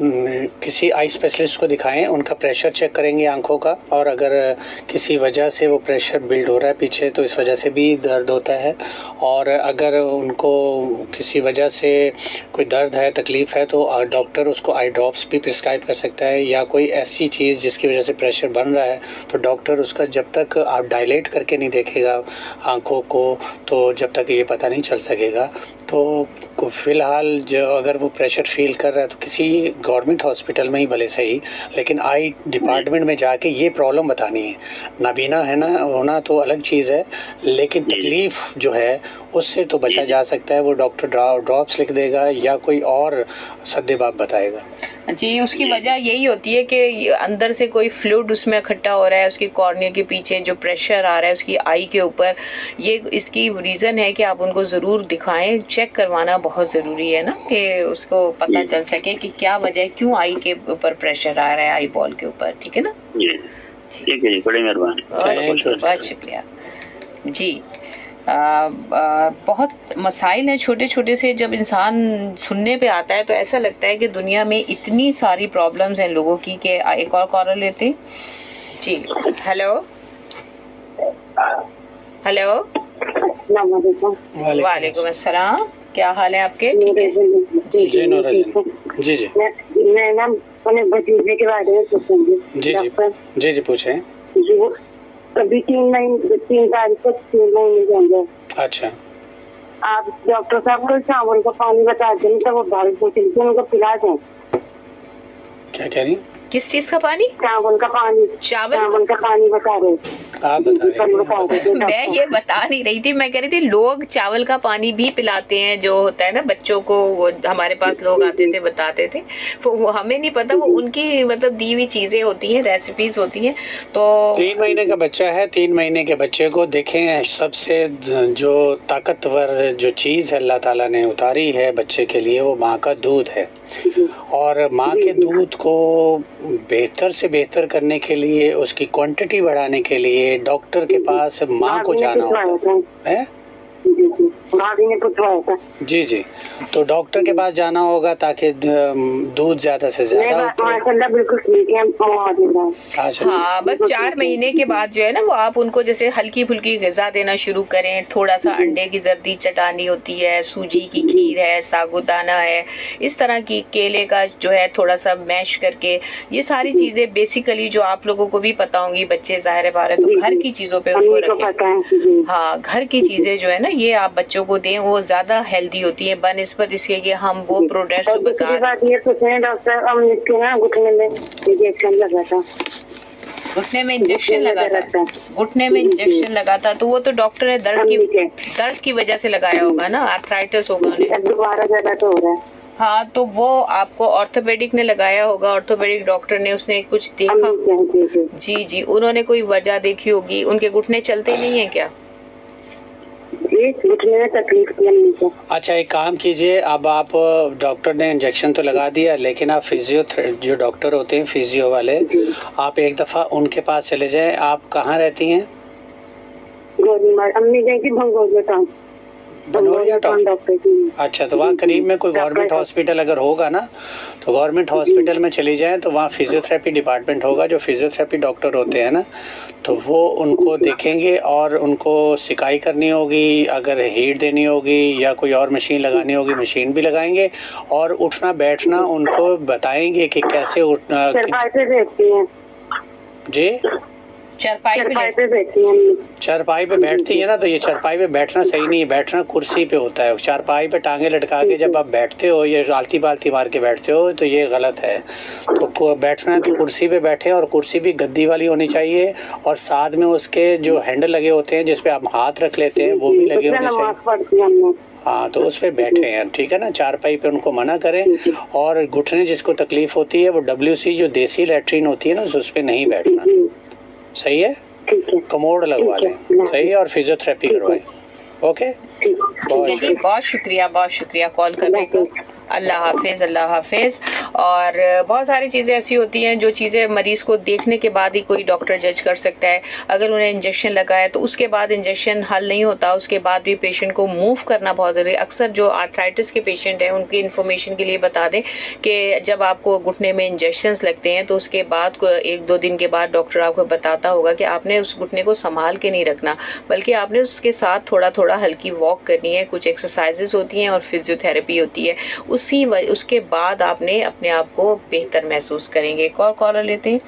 किसी आई स्पेशलिस्ट को दिखाएं, उनका प्रेशर चेक करेंगे आंखों का, और अगर किसी वजह से वो प्रेशर बिल्ड हो रहा है पीछे तो इस वजह से भी दर्द होता है। और अगर उनको किसी वजह से कोई दर्द है, तकलीफ है, तो डॉक्टर उसको आई ड्रॉप्स भी प्रिस्क्राइब कर सकता है, या कोई ऐसी चीज़ जिसकी वजह से प्रेशर बन रहा है तो डॉक्टर उसका जब तक आप डायलेट करके नहीं देखेगा आंखों को तो जब तक ये पता नहीं चल सकेगा। तो फिलहाल जो अगर वो प्रेशर फील कर रहा है तो किसी गवर्नमेंट हॉस्पिटल में ही भले सही, लेकिन आई डिपार्टमेंट में जाके ये प्रॉब्लम बतानी है। नाबीना है ना होना तो अलग चीज़ है, लेकिन तकलीफ जो है उससे तो बचा जा सकता है। वो डॉक्टर ड्रॉप्स लिख देगा या कोई और सद्देबाब बताएगा। जी, उसकी वजह यही होती है कि अंदर से कोई फ्लूइड उसमें इकट्ठा हो रहा है, उसकी कॉर्निया के पीछे जो प्रेशर आ रहा है उसकी आई के ऊपर, ये इसकी रीज़न है कि आप उनको ज़रूर दिखाएं, चेक करवाना बहुत ज़रूरी है ना, कि उसको पता चल सके कि क्या वजह है, क्यों आई के ऊपर प्रेशर आ रहा है, आई बॉल के ऊपर। ठीक है ना ठीक है जी, बड़ी मेहरबानी, बहुत शुक्रिया जी। बहुत मसाइल हैं छोटे छोटे से, जब इंसान सुनने पे आता है तो ऐसा लगता है कि दुनिया में इतनी सारी प्रॉब्लम्स हैं लोगों की। कि एक और कॉलर लेते जी। हेलो हेलो, वालेकुम अस्सलाम, क्या हाल है आपके? ठीक है जी नूरा जी जी मैं ना अपने भतीजे के बारे में पूछूंगी। जी जी जी पूछें। अभी 3 तारीख को 3 महीने जाएंगे। अच्छा, आप डॉक्टर साहब को चावल का पानी बता दें तो वो बाल पूछ लीजिए, उनको पिला दें। क्या कह रही? किस चीज का पानी? चावल का पानी। चावल का पानी बता रहे, आप बता रहे। मैं ये बता नहीं रही थी, मैं कह रही थी लोग चावल का पानी भी पिलाते हैं, जो होता है ना बच्चों को। वो हमारे पास लोग आते थे, बताते थे, वो हमें नहीं पता, वो उनकी मतलब दी हुई चीजें होती हैं, रेसिपीज होती हैं। तो 3 महीने का बच्चा है, 3 महीने के बच्चे को देखें, सबसे जो ताकतवर जो चीज़ है अल्लाह ताला ने उतारी है बच्चे के लिए, वो माँ का दूध है। और माँ के दूध को बेहतर से बेहतर करने के लिए, उसकी क्वांटिटी बढ़ाने के लिए डॉक्टर के पास माँ को जाना होता है। भाभी ने पूछवाया था। जी जी, तो डॉक्टर के पास जाना होगा ताकि दूध ज्यादा से ज्यादा माशाल्लाह बिल्कुल ठीक है। हाँ, बस 4 महीने के बाद जो है ना, वो आप उनको जैसे हल्की फुल्की ग़िज़ा देना शुरू करें। थोड़ा सा अंडे की जर्दी चटानी होती है, सूजी की खीर है, साबूदाना है, इस तरह की, केले का जो है थोड़ा सा मैश करके, ये सारी चीजें बेसिकली जो आप लोगों को भी पता होंगी, बच्चे ज़ाहिर बात है तो घर की चीजों पे उनको रखें। हाँ, घर की चीजें जो है ना ये आप बच्चों को दें, वो ज्यादा हेल्दी होती है बनिस्बत इसके कि हम वो प्रोडक्ट्स बाजार। ये पूछे हैं डॉक्टर, घुटने में इंजेक्शन लगा था। घुटने में इंजेक्शन लगा था? घुटने में इंजेक्शन लगा था तो वो तो डॉक्टर ने दर्द की वजह से लगाया होगा ना, आर्थराइटिस होगा उन्हें। दोबारा ज्यादा तो हो रहा है। हाँ, तो वो आपको ऑर्थोपेडिक ने लगाया होगा, ऑर्थोपेडिक डॉक्टर ने, उसने कुछ देखा। जी जी, उन्होंने कोई वजह देखी होगी। उनके घुटने चलते नहीं है क्या? घुटने में तकलीफ थी। अच्छा, एक काम कीजिए, अब आप डॉक्टर ने इंजेक्शन तो लगा दिया, लेकिन आप फिजियोथेरेपी जो डॉक्टर होते हैं फिजियो वाले, आप एक दफा उनके पास चले जाएं। आप कहाँ रहती हैं? अम्मी गई थी बनोरिया टाउन। अच्छा, तो वहाँ करीब में कोई गवर्नमेंट हॉस्पिटल अगर होगा ना, तो गवर्नमेंट हॉस्पिटल में चली जाएं, तो वहाँ फिजियोथेरेपी डिपार्टमेंट होगा, जो फिजियोथेरेपी डॉक्टर होते हैं ना, तो वो उनको देखेंगे और उनको सिकाई करनी होगी, अगर हीट देनी होगी या कोई और मशीन लगानी होगी, मशीन भी लगाएंगे, और उठना बैठना उनको बताएंगे कि कैसे उठना। जी, चारपाई पे बैठी हैं। चारपाई पे बैठती है ना, तो ये चारपाई पे बैठना सही नहीं है, बैठना कुर्सी पे होता है। चारपाई पे टांगे लटका के जब आप बैठते हो, ये आलती पालती मार के बैठते हो, तो ये गलत है। तो बैठना है तो कुर्सी पे बैठे, और कुर्सी भी गद्दी वाली होनी चाहिए, और साथ में उसके जो हैंडल लगे होते हैं जिसपे आप हाथ रख लेते हैं वो भी लगे होने चाहिए। हाँ, तो उस पे बैठे हैं, ठीक है ना। चारपाई पे उनको मना करें। और घुटने जिसको तकलीफ होती है वो WC जो देसी लैट्रिन होती है ना, उस पे नहीं बैठना। सही है, कमोड लगवा लें, सही है, और फिजियोथेरेपी करवाएं। ओके, बहुत शुक्रिया कॉल करने का। अल्लाह हाफिज, अल्लाह हाफिज। और बहुत सारी चीज़ें ऐसी होती हैं जो चीज़ें मरीज़ को देखने के बाद ही कोई डॉक्टर जज कर सकता है। अगर उन्हें इंजेक्शन लगा है तो उसके बाद इंजेक्शन हल नहीं होता, उसके बाद भी पेशेंट को मूव करना बहुत ज़रूरी है। अक्सर जो आर्थराइटिस के पेशेंट हैं उनकी इन्फॉर्मेशन के लिए बता दें कि जब आपको घुटने में इंजेक्शंस लगते हैं तो उसके बाद 1-2 दिन के बाद डॉक्टर आपको बताता होगा कि आपने उस घुटने को संभाल के नहीं रखना, बल्कि आपने उसके साथ थोड़ा थोड़ा हल्की वॉक करनी है, कुछ एक्सरसाइजेस होती हैं और फिजियोथेरेपी होती है। उसके बाद आपने अपने आप को बेहतर महसूस करेंगे। एक और कॉलर लेते हैं।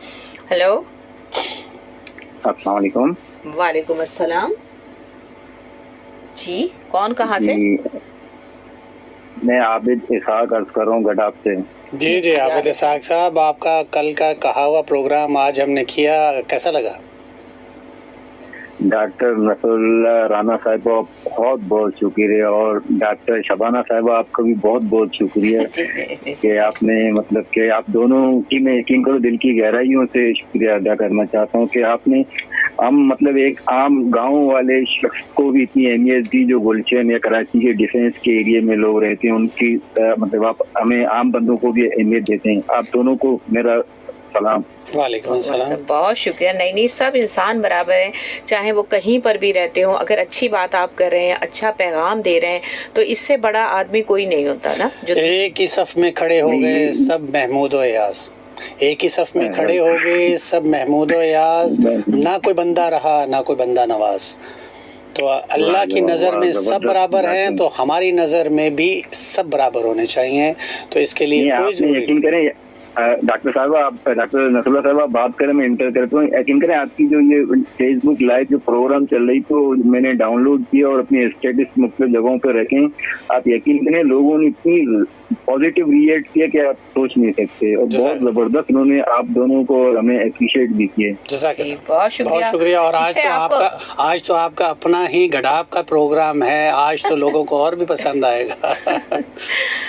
हेलो, अस्सलाम वालेकुम। वालेकुम अस्सलाम जी, कौन कहाँ से? मैं आबिद इसाक अर्ज कर रहा हूँ गडाप से। जी आबिद इसाक साहब, आपका कल का कहा हुआ प्रोग्राम आज हमने किया, कैसा लगा? डॉक्टर नसरुल्लाह राना साहब को बहुत बहुत शुक्रिया, और डॉक्टर शबाना साहब आपका भी बहुत बहुत शुक्रिया कि आपने मतलब कि आप दोनों की मैं यकीन करो दिल की गहराइयों से शुक्रिया अदा करना चाहता हूँ कि आपने हम मतलब एक आम गांव वाले शख्स को भी इतनी अहमियत दी जो गुलशन या कराची के डिफेंस के एरिया में लोग रहते हैं, उनकी मतलब आप हमें आम बंदों को भी अहमियत देते हैं। आप दोनों को मेरा सलाम। वालेकुम सलाम। बहुत शुक्रिया। नहीं, सब इंसान बराबर हैं, चाहे वो कहीं पर भी रहते हो। अगर अच्छी बात आप कर रहे हैं, अच्छा पैगाम दे रहे हैं, तो इससे बड़ा आदमी कोई नहीं होता ना। जो एक ही सफ में खड़े हो गए सब महमूद और यास, एक ही सफ में खड़े हो गए सब महमूद और यास, ना कोई बंदा रहा ना कोई बंदा नवाज। तो अल्लाह की नज़र में सब बराबर हैं, तो हमारी नज़र में भी सब बराबर होने चाहिए। तो इसके लिए कोई यकीन करें डॉक्टर साहब, आप डॉक्टर नसरुल्लाह साहब आप बात करें, मैं इंटर करता हूँ। यकीन करें आपकी जो ये फेसबुक लाइव जो प्रोग्राम चल रही तो मैंने डाउनलोड किया और अपने स्टेटस मुख्तलिफ जगहों पर रखें। आप यकीन करें लोगों ने इतनी पॉजिटिव रिएक्ट किया कि आप सोच नहीं सकते, और बहुत जबरदस्त उन्होंने आप दोनों को हमें अप्रिशिएट भी किए। बहुत शुक्रिया। और आज तो आपका अपना ही गडाप का प्रोग्राम है, आज तो लोगों को और भी पसंद आएगा।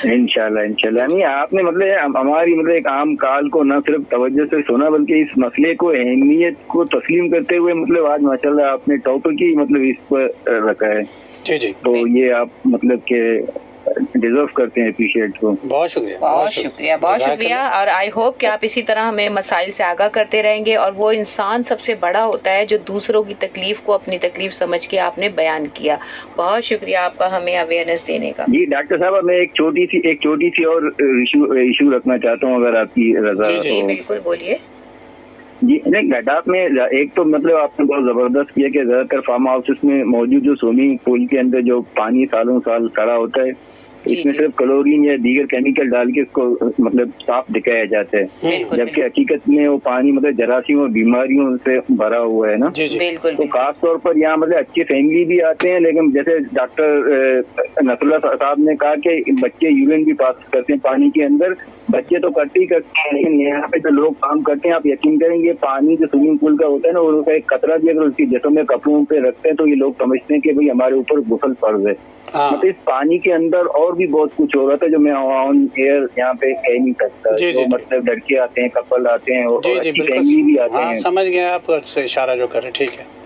इंशाल्लाह। नहीं, आपने मतलब हमारी मतलब एक आम काल को न सिर्फ तवज्जो से सुना बल्कि इस मसले को अहमियत को तस्लीम करते हुए मतलब आज माशाल्लाह आपने टॉपिक ही मतलब इस पर रखा है। जी। तो ये आप मतलब के डिजर्व करते हैं अप्रिशिएट को। बहुत शुक्रिया। और आई होप कि आप इसी तरह हमें मसाइल से आगाह करते रहेंगे, और वो इंसान सबसे बड़ा होता है जो दूसरों की तकलीफ को अपनी तकलीफ समझ के आपने बयान किया। बहुत शुक्रिया आपका हमें अवेयरनेस देने का। जी डॉक्टर साहब, मैं एक छोटी सी और इशू रखना चाहता हूँ अगर आपकी रजा हो। जी बिल्कुल, बोलिए। जी नहीं, गडाप में एक तो मतलब आपने बहुत जबरदस्त किया कि ज्यादातर फार्म हाउसेस में मौजूद जो स्विमिंग पूल के अंदर जो पानी सालों साल खड़ा होता है, इसमें सिर्फ क्लोरीन या दीगर केमिकल डाल के इसको मतलब साफ दिखाया जाता है, जबकि हकीकत में वो पानी मतलब जरासीम और बीमारियों से भरा हुआ है ना। बिल्कुल। तो खास तौर पर यहाँ मतलब अच्छी फैमिली भी आते हैं, लेकिन जैसे डॉक्टर नसरुल्लाह साहब ने कहा कि बच्चे यूरिन भी पास करते हैं पानी के अंदर। बच्चे तो करते ही करते हैं, लेकिन यहाँ पे जो लोग काम करते हैं आप यकीन करेंगे पानी जो स्विमिंग पूल का होता है ना, उसका एक कतरा भी अगर उसकी जैसों में कपड़ों पे रखते हैं तो ये लोग समझते हैं कि भाई हमारे ऊपर गुसल फर्ज है। मतलब इस पानी के अंदर और भी बहुत कुछ हो रहा था जो मैं ऑन एयर यहाँ पे कह नहीं सकता। जो मतलब लड़के आते हैं, कपल आते हैं, और फैमिली भी आते हैं। समझ गए आप इशारा जो कर रहे, ठीक है।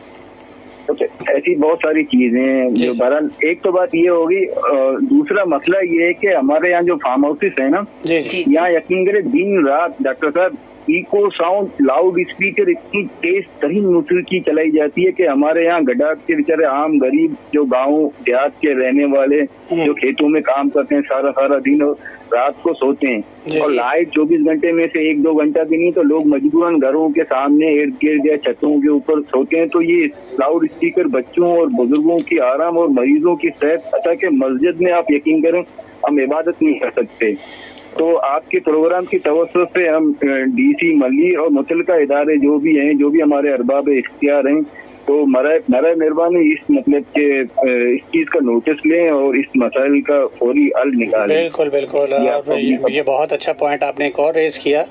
तो ऐसी बहुत सारी चीजें हैं जो बहरहाल एक तो बात ये होगी, और दूसरा मसला ये है कि हमारे यहाँ जो फार्म हाउसेस है ना, यहाँ यकीन करें दिन रात डॉक्टर साहब इको साउंड लाउड स्पीकर इतनी तेज तरीन मौसीकी चलाई जाती है कि हमारे यहाँ गडाप के बेचारे आम गरीब जो गांव देहात के रहने वाले जो खेतों में काम करते हैं सारा दिन और रात को सोते हैं, और लाइट 24 घंटे में से 1-2 घंटा भी नहीं, तो लोग मजबूरन घरों के सामने इर्द गिर्द या छतों के ऊपर सोते हैं। तो ये लाउड स्पीकर बच्चों और बुजुर्गों की आराम और मरीजों की सेहत, अतः के मस्जिद में आप यकीन करें हम इबादत नहीं कर सकते। तो आपके प्रोग्राम की तवज्जो से हम डीसी मली और मुतल्लिका इदारे जो भी हैं, जो भी हमारे अरबाब इख्तियार हैं, तो मरा मेहरबानी इस मतलब के इस चीज का नोटिस लें और इस मसाइल का फौरी हल निकालें। बिल्कुल बिल्कुल। ये बहुत अच्छा पॉइंट आपने एक और रेज किया,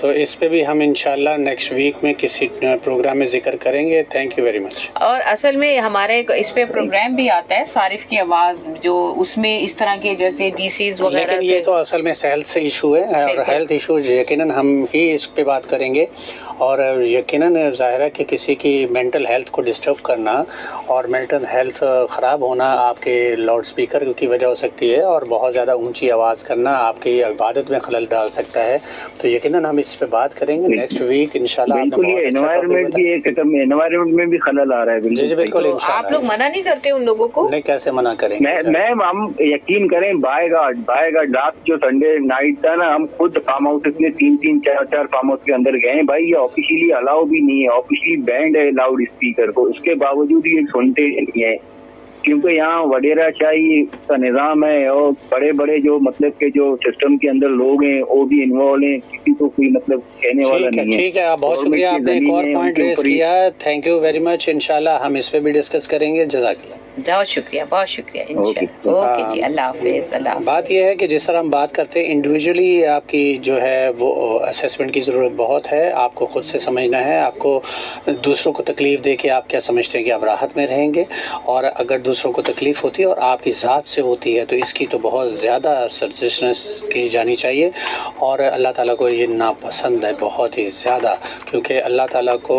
तो इस पे भी हम इंशाल्लाह नेक्स्ट वीक में किसी प्रोग्राम में जिक्र करेंगे। Thank you very much. और असल में हमारे इस पे प्रोग्राम भी आता है सारिफ की आवाज, जो उसमें इस तरह के जैसे डीसीज वगैरह, लेकिन ये तो असल में हेल्थ से इशू है और हेल्थ इशू यकीनन हम ही इस पे बात करेंगे। और यकीनन जाहिर है कि किसी की मेंटल हेल्थ को डिस्टर्ब करना और मेंटल हेल्थ ख़राब होना आपके लाउड स्पीकर की वजह हो सकती है, और बहुत ज़्यादा ऊंची आवाज़ करना आपकी इबादत में खलल डाल सकता है। तो यकीनन हम इस पे बात करेंगे नेक्स्ट वीक इंशाल्लाह। एनवायरनमेंट की एक एनवायरनमेंट में भी खलल आ रहा है। जी बिल्कुल। आप लोग मना नहीं करते उन लोगों को? नहीं, कैसे मना करेंगे? मैम हम यकीन करें, बाय गॉड रात जो संडे नाइट था ना, हम खुद फार्म हाउस में 3-3, 4-4 फार्म हाउस के अंदर गए भाई। ये ऑफिशियली अलाउ भी नहीं है, ऑफिशियली बैंड है लाउड स्पीकर को, उसके बावजूद ये सुनते नहीं है, क्योंकि यहाँ वडेरा शाही का निज़ाम है और बड़े बड़े जो मतलब के जो सिस्टम के अंदर लोग हैं वो भी इन्वॉल्व हैं, किसी को कोई मतलब कहने वाला नहीं है। ठीक है, बहुत शुक्रिया, आपने एक और पॉइंट रेज किया, थैंक यू वेरी मच। इंशाल्लाह हम इस पे भी डिस्कस करेंगे। जज़ाकल्लाह। बहुत शुक्रिया इंशाल्लाह। ओके जी, अल्लाह हाफिज़। अल्लाह। बात यह है कि जिस तरह हम बात करते हैं इंडिविजुअली, आपकी जो है वो असेसमेंट की ज़रूरत बहुत है। आपको खुद से समझना है, आपको दूसरों को तकलीफ़ दे के आप क्या समझते हैं कि आप राहत में रहेंगे, और अगर दूसरों को तकलीफ़ होती है और आपकी ज़ात से होती है तो इसकी तो बहुत ज़्यादा सर्जिशनेस की जानी चाहिए। और अल्लाह ताला को ये नापसंद है बहुत ही ज़्यादा, क्योंकि अल्लाह ताला को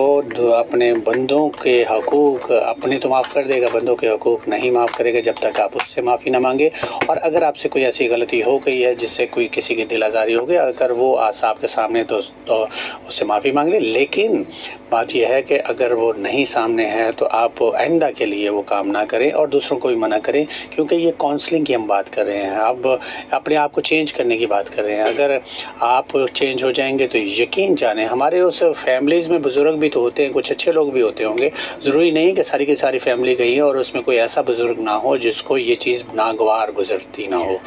अपने बंदों के हकूक़ अपने तो माफ़ कर देगा, बंदों के हकूक़ नहीं माफ़ करेगा जब तक आप उससे माफ़ी ना मांगे। और अगर आपसे कोई ऐसी गलती हो गई है जिससे कोई किसी की दिल आज़ारी हो गई, अगर वो आपके सामने तो उससे माफ़ी मांग ले। लेकिन बात यह है कि अगर वो नहीं सामने है तो आप आइंदा के लिए वो काम ना करें और दूसरों को भी मना करें, क्योंकि ये काउंसलिंग की हम बात कर रहे हैं, अब अपने आप को चेंज करने की बात कर रहे हैं। अगर आप चेंज हो जाएंगे तो यकीन जाने, हमारे उस फैमिलीज़ में बुज़ुर्ग भी तो होते हैं, कुछ अच्छे लोग भी होते होंगे, ज़रूरी नहीं कि सारी की सारी फैमिली गई है और उसमें कोई ऐसा बुज़ुर्ग ना हो जिसको ये चीज़ नागवार गुजरती ना हो।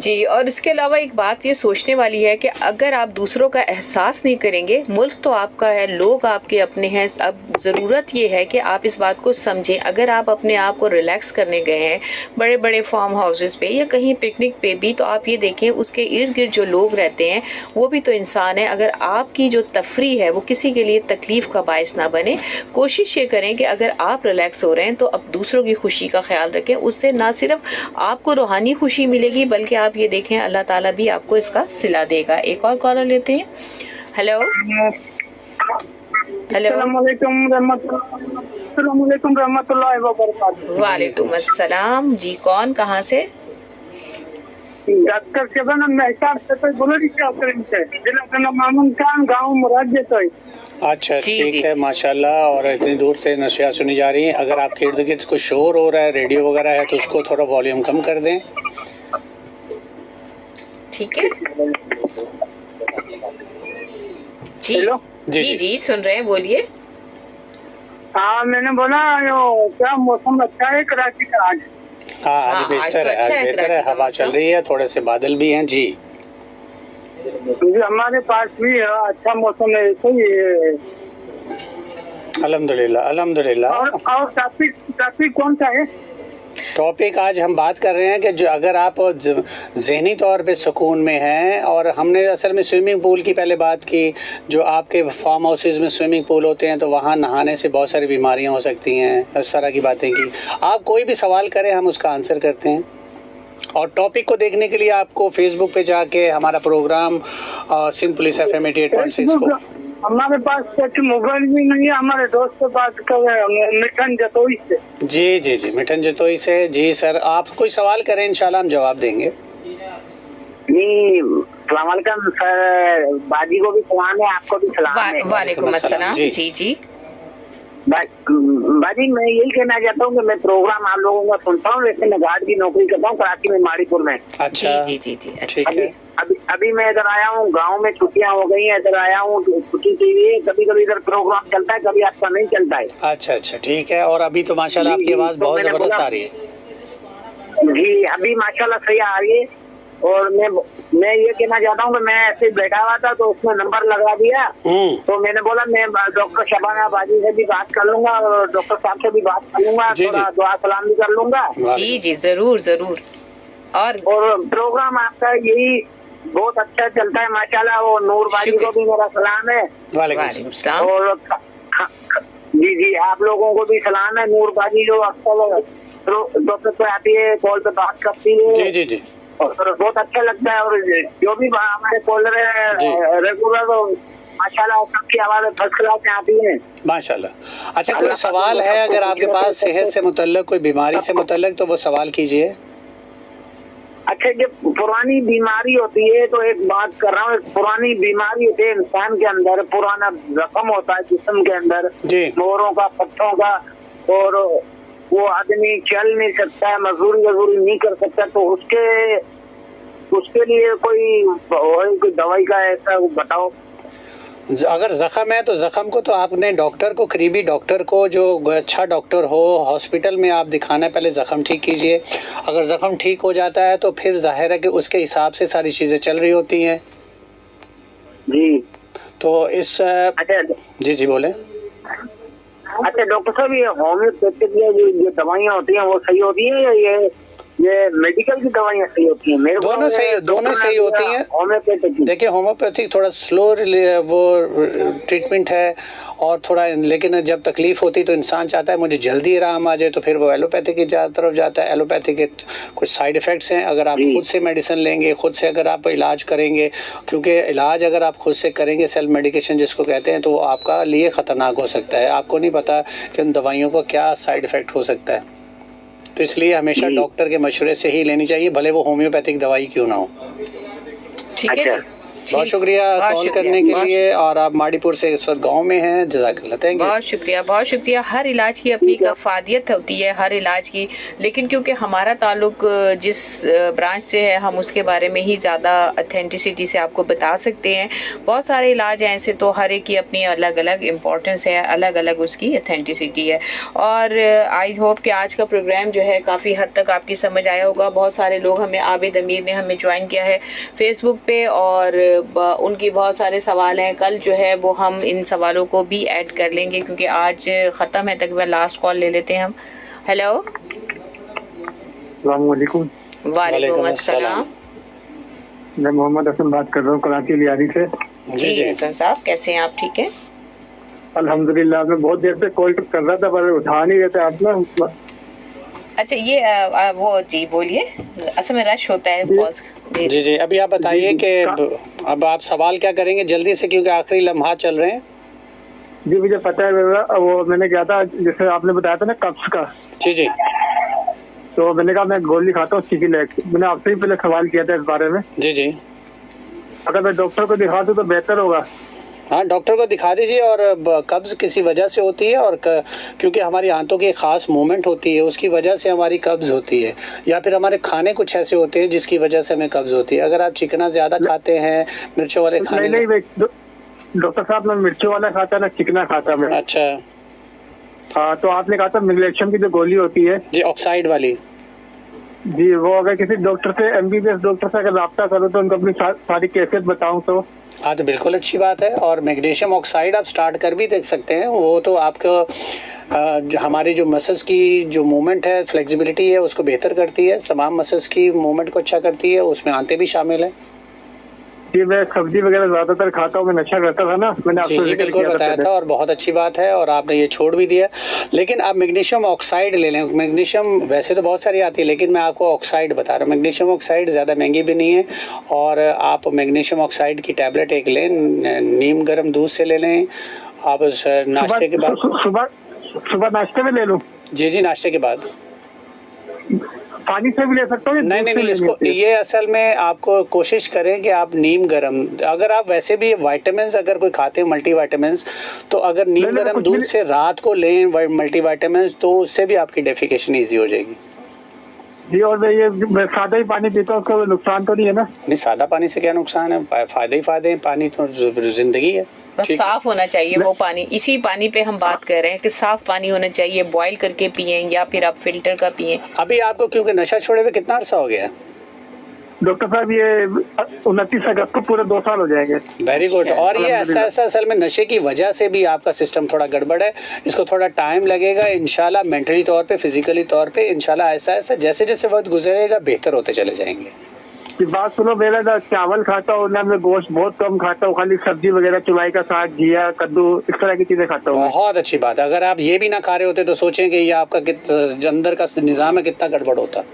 जी, और इसके अलावा एक बात ये सोचने वाली है कि अगर आप दूसरों का एहसास नहीं करेंगे, मुल्क तो आपका है, लोग आपके अपने हैं, अब ज़रूरत ये है कि आप इस बात को समझें। अगर आप अपने आप को रिलैक्स करने गए हैं बड़े बड़े फार्म हाउसेस पे या कहीं पिकनिक पे भी, तो आप ये देखें उसके इर्द गिर्द जो लोग रहते हैं वो भी तो इंसान है। अगर आपकी जो तफरी है वो किसी के लिए तकलीफ का बायस ना बने, कोशिश ये करें कि अगर आप रिलैक्स हो रहे हैं तो अब दूसरों की खुशी का ख्याल रखें। उससे ना सिर्फ आपको रूहानी खुशी मिलेगी बल्कि आप ये देखें अल्लाह ताला भी आपको इसका सिला देगा। एक और कॉलर लेते हैं। हेलो वालेकुम अस्सलाम जी, कौन कहाँ से? डॉक्टर शबनम मेहताब से तो बोलो जी, क्या करें से जिला का नाम मामून खान, गांव मुराद तो। अच्छा ठीक है, माशाल्लाह। और इतनी दूर से नशियात सुनी जा रही हैं। अगर आपके इर्द गिर्द कोई शोर हो रहा है, रेडियो वगैरह है, तो उसको थोड़ा वॉल्यूम कम कर दें। ठीक है जी। जी जी सुन रहे हैं, बोलिए। हाँ, मैंने बोला क्या मौसम अच्छा है कराची का आज? हाँ, आज बेहतर है, आज बेहतर है, हवा चल रही है, थोड़े से बादल भी हैं जी। हमारे पास भी अच्छा मौसम है, सही है, अल्हम्दुलिल्लाह अल्हम्दुलिल्लाह। और टॉपिक कौन सा है? टॉपिक आज हम बात कर रहे हैं कि जो अगर आप ज़हनी तौर पे सुकून में हैं, और हमने असल में स्विमिंग पूल की पहले बात की, जो आपके फार्म हाउसेज में स्विमिंग पूल होते हैं तो वहाँ नहाने से बहुत सारी बीमारियाँ हो सकती हैं, इस तरह की बातें की। आप कोई भी सवाल करें, हम उसका आंसर करते हैं। और टॉपिक को देखने के लिए आपको फेसबुक पे जाके हमारा प्रोग्राम सिंपली FM 88.6 को, हमारे पास कुछ मोबाइल भी नहीं है, हमारे दोस्त से बात कर रहे हैं मिठन जतोई से। जी जी जी, मिठन जतोई से। जी सर, आप कोई सवाल करें, इंशाल्लाह हम जवाब देंगे। जी सलाम अलैकुम सर, बाजी को भी सलाम है, आपको भी सलाम है। वालेकुम अस्सलाम। जी जी बाजी, मैं यही कहना चाहता हूँ कि मैं प्रोग्राम आप लोगों का सुनता हूँ, वैसे मैं गार्ड की नौकरी करता हूँ कराची में, माड़ीपुर में। अच्छा जी जी जी अच्छा। अभी मैं इधर आया हूँ, गांव में छुट्टियां हो गई हैं, इधर आया हूँ छुट्टी के लिए। कभी कभी इधर प्रोग्राम चलता है, कभी आपका नहीं चलता है। अच्छा अच्छा ठीक है। और अभी तो माशाल्लाह आपकी आवाज बहुत जबरदस्त आ रही है। जी अभी माशाल्लाह सही आ रही है। और मैं ये कहना चाहता हूँ कि मैं ऐसे बैठा हुआ था तो उसने नंबर लगा दिया, तो मैंने बोला मैं डॉक्टर शबाना बाजी से भी बात कर लूंगा और डॉक्टर साहब से भी बात कर लूंगा, थोड़ा दुआ सलाम भी कर लूंगा। जी जी जरूर जरूर। और प्रोग्राम आपका यही बहुत अच्छा चलता है माशाल्लाह। वो नूर बाजी को भी मेरा सलाम है। वालेकुम सलाम। और जी जी आप लोगों को भी सलाम है। नूर बाजी जो अक्सर डॉक्टर से आती है, कॉल पे बात करती है, जी जी जी, और बहुत अच्छा लगता है। और जो भी हमारे कॉलर है रेगुलर, माशाल्लाह सबकी आवाज़ फर्स्ट क्लास में आती है माशाल्लाह। अच्छा, कोई सवाल है अगर आपके पास सेहत से मुतल्लिक, कोई बीमारी से मुतल्लिक, तो वो सवाल कीजिए। अच्छा, जब पुरानी बीमारी होती है तो एक बात कर रहा हूँ, पुरानी बीमारी होती है इंसान के अंदर, पुराना जख्म होता है जिस्म के अंदर, मोरों का, पत्थों का, और वो आदमी चल नहीं सकता है, मजदूरी नहीं कर सकता, तो उसके लिए कोई दवाई का ऐसा बताओ। अगर जख्म है तो जख्म को तो आपने डॉक्टर को, करीबी डॉक्टर को, जो अच्छा डॉक्टर हो, हॉस्पिटल में आप दिखाना, पहले जख्म ठीक कीजिए। अगर जख्म ठीक हो जाता है तो फिर जाहिर है कि उसके हिसाब से सारी चीज़ें चल रही होती हैं जी। तो इस जी जी बोले। अच्छा डॉक्टर साहब, ये होम्योपैथिक जो दवाइयाँ होती हैं वो सही होती है या ये मेडिकल की दवाइयाँ सही होती हैं? मेरे दोनों सही होती हैं। होम्योपैथिक, देखिए होम्योपैथिक थोड़ा स्लो वो ट्रीटमेंट है और थोड़ा, लेकिन जब तकलीफ होती तो इंसान चाहता है मुझे जल्दी आराम आ जाए, तो फिर वो एलोपैथिक की तरफ जाता है। एलोपैथिक के कुछ साइड इफ़ेक्ट्स हैं। अगर आप खुद से मेडिसिन लेंगे, खुद से अगर आप इलाज करेंगे, क्योंकि इलाज अगर आप खुद से करेंगे, सेल्फ मेडिकेशन जिसको कहते हैं, तो वो आपका लिए ख़तरनाक हो सकता है। आपको नहीं पता कि उन दवाइयों का क्या साइड इफ़ेक्ट हो सकता है, तो इसलिए हमेशा डॉक्टर के मशवरे से ही लेनी चाहिए, भले वो होम्योपैथिक दवाई क्यों ना हो। ठीक है। बहुत शुक्रिया कॉल करने के लिए। और आप माड़ीपुर से इस वक्त गाँव में हैं, जज़ाकल्लाह, थैंक यू। बहुत शुक्रिया। हर इलाज की अपनी कफादियत होती है, हर इलाज की, लेकिन क्योंकि हमारा ताल्लुक जिस ब्रांच से है, हम उसके बारे में ही ज़्यादा ऑथेंटिसिटी से आपको बता सकते हैं। बहुत सारे इलाज हैं ऐसे, तो हर एक की अपनी अलग अलग इम्पोर्टेंस है, अलग अलग उसकी ऑथेंटिसिटी है। और आई होप कि आज का प्रोग्राम जो है काफ़ी हद तक आपकी समझ आया होगा। बहुत सारे लोग हमें, आबिद अमीर ने हमें ज्वाइन किया है फेसबुक पे, और उनकी बहुत सारे सवाल हैं। कल जो है वो हम इन सवालों को भी ऐड कर लेंगे, क्योंकि आज ख़त्म है तकरीबन। लास्ट कॉल ले लेते हैं हम। हेलो, वालेकुम। वालेकुम अस्सलाम। मैं मोहम्मद हसन बात कर रहा हूँ कराची लियारी से। जी हसन साहब, कैसे हैं आप? ठीक है अल्हम्दुलिल्लाह। मैं बहुत देर से कॉल कर रहा था पर उठा नहीं रहे थे आप ना। अच्छा, ये वो जी बोलिए, असल में रश होता है कॉल्स। जी जी, अभी आप बताइए कि अब आप सवाल क्या करेंगे जल्दी से, क्योंकि आखिरी लम्हा चल रहे हैं। जी मुझे पता है, वो मैंने क्या था, जैसे आपने बताया था ना कब्ज का। जी जी, तो मैंने कहा मैं गोली खाता हूँ सिकिलेक। मैंने आपसे ही पहले सवाल किया था इस बारे में। जी जी, अगर मैं डॉक्टर को दिखा दूँ तो बेहतर होगा। हाँ, डॉक्टर को दिखा दीजिए। और कब्ज़ किसी वजह से होती है, और क्योंकि हमारी आंतों की एक ख़ास मूवमेंट होती है, उसकी वजह से हमारी कब्ज़ होती है, या फिर हमारे खाने कुछ ऐसे होते हैं जिसकी वजह से हमें कब्ज़ होती है। अगर आप चिकना ज़्यादा खाते हैं, मिर्चों वाले खाने। नहीं डॉक्टर साहब, मैं मिर्चों वाला खाता ना चिकना खाता मैं। अच्छा, हाँ, तो आपने कहा था मैग्नेशियम की जो गोली होती है जी, ऑक्साइड वाली जी, वो अगर किसी डॉक्टर से, MBBS डॉक्टर से अगर रब्ता करो तो उनको अपनी सारी कैफियत बताऊं तो। हाँ, तो बिल्कुल अच्छी बात है। और मैग्नीशियम ऑक्साइड आप स्टार्ट कर भी देख सकते हैं। वो तो आपको हमारी जो मसल्स की जो मूवमेंट है, फ्लेक्सिबिलिटी है, उसको बेहतर करती है, तमाम मसल्स की मूवमेंट को अच्छा करती है, उसमें आंतें भी शामिल है। जी, मैं सब्जी वगैरह ज्यादातर खाता हूँ, मैं नशा करता था ना, मैंने आपको जी बिल्कुल बताया था, और बहुत अच्छी बात है, और आपने ये छोड़ भी दिया। लेकिन आप मैग्नीशियम ऑक्साइड ले लें। मैग्नीशियम वैसे तो बहुत सारी आती है, लेकिन मैं आपको ऑक्साइड बता रहा हूँ। मैग्नीशियम ऑक्साइड ज़्यादा महंगी भी नहीं है, और आप मैग्नीशियम ऑक्साइड की टैबलेट एक लें, नीम गर्म दूध से ले लें। आप नाश्ते के बाद, सुबह नाश्ते में ले लूँ? जी जी, नाश्ते के बाद। पानी से भी ले सकते हो? नहीं, इसको ये असल में आपको कोशिश करें कि आप नीम गर्म, अगर आप वैसे भी विटामिन्स अगर कोई खाते हैं मल्टीविटामिन्स, तो अगर नीम गर्म दूध से रात को लें मल्टीविटामिन्स, तो उससे भी आपकी डेफिकेशन ईजी हो जाएगी। जी, और मैं सादा ही पानी पीता हूँ, उसका नुकसान तो नहीं है ना? नहीं, सादा पानी से क्या नुकसान है, फायदे ही फायदे हैं। पानी तो जिंदगी है, बस साफ होना चाहिए वो पानी। इसी पानी पे हम बात कर रहे हैं कि साफ पानी होना चाहिए, बॉईल करके पिएं या फिर आप फिल्टर का पिएं। अभी आपको क्योंकि नशा छोड़े हुए कितना अर्सा हो गया? डॉक्टर साहब ये 29 अगस्त को पूरे 2 साल हो जाएंगे। Very good. और ये ऐसा असल में नशे की वजह से भी आपका सिस्टम थोड़ा गड़बड़ है, इसको थोड़ा टाइम लगेगा इंशाल्लाह, मेंटली तौर पे, फिजिकली तौर पे इंशाल्लाह ऐसा जैसे जैसे वक्त गुजरेगा बेहतर होते चले जाएंगे। बात सुनो, मेरा चावल खाता हूँ ना, मैं गोश्त बहुत कम खाता हूँ, खाली सब्जी वगैरह, चुलाई का साग, घिया, कद्दू, इस तरह की चीजें खाता हूँ। बहुत अच्छी बात है। अगर आप ये भी ना खा रहे होते तो सोचें कि ये आपका अंदर का निजाम है कितना गड़बड़ होता।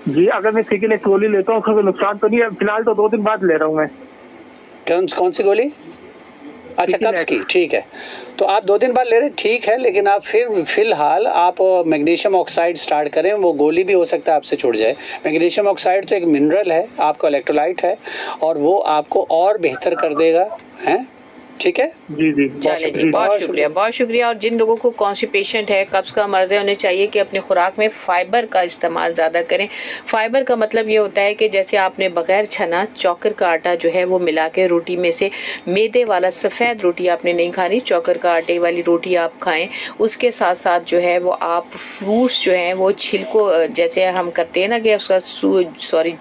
जी, अगर मैं ठीक है गोली लेता हूँ तो नुकसान तो नहीं है? फिलहाल तो 2 दिन बाद ले रहा हूँ मैं। कौन सी गोली? अच्छा, कब्ज की, ठीक है। तो आप 2 दिन बाद ले रहे, ठीक है, लेकिन आप फिलहाल आप मैग्नीशियम ऑक्साइड स्टार्ट करें। वो गोली भी हो सकता है आपसे छूट जाए। मैग्नीशियम ऑक्साइड तो एक मिनरल है, आपका इलेक्ट्रोलाइट है, और वो आपको और बेहतर कर देगा, हैं? ठीक है जी जी, चलिए जी, बहुत शुक्रिया, बहुत शुक्रिया। और जिन लोगों को कॉन्स्टिपेशन है, कब्ज का मर्ज है, उन्हें चाहिए कि अपनी खुराक में फाइबर का इस्तेमाल ज़्यादा करें। फाइबर का मतलब ये होता है कि जैसे आपने बगैर छना चौकर का आटा जो है वो मिला के रोटी में से, मैदे वाला सफ़ेद रोटी आपने नहीं खानी, चौकर का आटे वाली रोटी आप खाएं। उसके साथ साथ जो है वो आप फ्रूट्स जो हैं वो छिलको, जैसे हम करते हैं ना कि उसका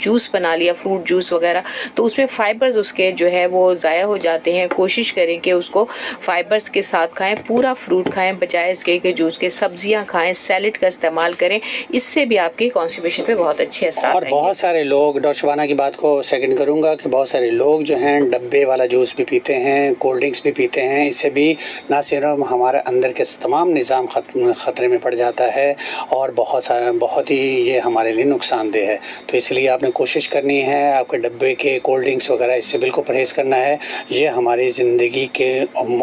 जूस बना लिया, फ्रूट जूस वगैरह, तो उसमें फाइबर्स उसके जो है वो ज़ाया हो जाते हैं। कोशिश करें कि उसको फाइबर्स के साथ खाएं, पूरा फ्रूट खाएं बजाय इसके कि जूस के, सब्जियां खाएं, सैलेड का इस्तेमाल करें, इससे भी आपकी कॉन्स्टिपेशन पे बहुत अच्छे असर आएंगे। और बहुत सारे लोग, डॉक्टर शबाना की बात को सेकंड करूंगा कि बहुत सारे लोग जो हैं डब्बे वाला जूस भी पीते हैं, कोल्ड ड्रिंक्स भी पीते हैं। इससे भी ना सिर्फ हमारे अंदर के तमाम निज़ाम ख़तरे में पड़ जाता है और बहुत ही ये हमारे लिए नुकसानदेह है। तो इसलिए आपने कोशिश करनी है, आपके डब्बे के कोल्ड ड्रिंक्स वगैरह इससे बिल्कुल परहेज़ करना है। ये हमारी ज़िंदगी के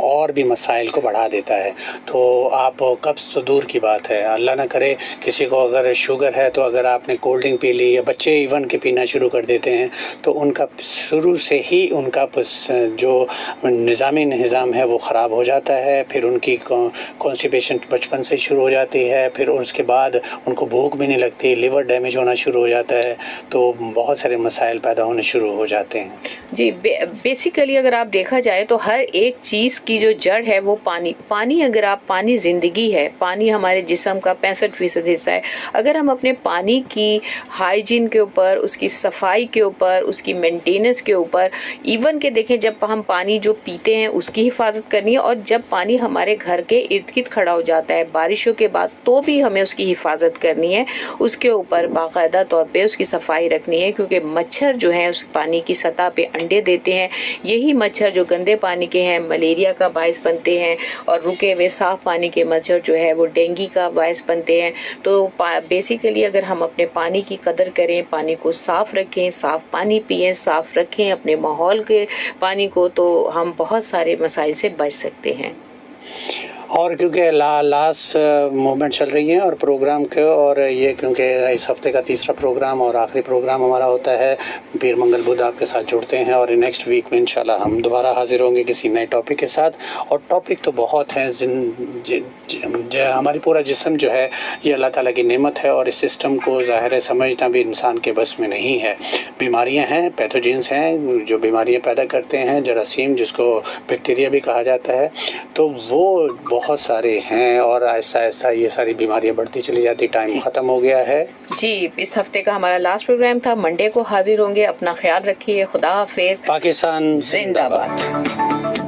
और भी मसाइल को बढ़ा देता है। तो आप कब्ज़ तो दूर की बात है, अल्लाह ना करे किसी को अगर शुगर है तो अगर आपने कोल्ड ड्रिंक पी ली, या बच्चे इवन के पीना शुरू कर देते हैं, तो उनका शुरू से ही उनका जो निज़ाम है वो ख़राब हो जाता है। फिर उनकी कॉन्स्टिपेशन बचपन से शुरू हो जाती है, फिर उसके बाद उनको भूख भी नहीं लगती, लिवर डैमेज होना शुरू हो जाता है, तो बहुत सारे मसाइल पैदा होने शुरू हो जाते हैं। जी, बेसिकली अगर आप देखा जाए तो हर एक चीज़ की जो जड़ है वो पानी अगर आप, पानी ज़िंदगी है, पानी हमारे जिस्म का 65% हिस्सा है। अगर हम अपने पानी की हाइजीन के ऊपर, उसकी सफाई के ऊपर, उसकी मेंटेनेंस के ऊपर, इवन के देखें जब हम पानी जो पीते हैं उसकी हिफाजत करनी है, और जब पानी हमारे घर के इर्द गिर्द खड़ा हो जाता है बारिशों के बाद तो भी हमें उसकी हिफाजत करनी है, उसके ऊपर बाकायदा तौर पे उसकी सफाई रखनी है, क्योंकि मच्छर जो है उस पानी की सतह पे अंडे देते हैं। यही मच्छर जो गंदे पानी के हैं मलेरिया का बायस बनते हैं, और रुके हुए साफ पानी के मच्छर जो है वो डेंगू का बायस बनते हैं। तो बेसिकली अगर हम अपने पानी की कदर करें, पानी को साफ रखें, साफ पानी पिएं, साफ रखें अपने माहौल के पानी को, तो हम बहुत सारे मसाइल से बच सकते हैं। और क्योंकि लास्ट मूवमेंट चल रही है और प्रोग्राम के, और ये क्योंकि इस हफ्ते का तीसरा प्रोग्राम और आखिरी प्रोग्राम हमारा होता है, पीर मंगल बुध आपके साथ जुड़ते हैं, और नेक्स्ट वीक में इंशाल्लाह हम दोबारा हाजिर होंगे किसी नए टॉपिक के साथ। और टॉपिक तो बहुत हैं, हमारी पूरा जिस्म जो है ये अल्लाह ताला की नेमत है, और इस सिस्टम को ज़ाहिर है समझना भी इंसान के बस में नहीं है। बीमारियाँ हैं, पैथोजेंस हैं जो बीमारियाँ पैदा करते हैं, जरासीम जिसको बैक्टीरिया भी कहा जाता है, तो वो बहुत सारे हैं, और ऐसा ऐसा ये सारी बीमारियां बढ़ती चली जाती। टाइम खत्म हो गया है जी, इस हफ्ते का हमारा लास्ट प्रोग्राम था, मंडे को हाजिर होंगे। अपना ख्याल रखिए, खुदा हाफिज, पाकिस्तान जिंदाबाद।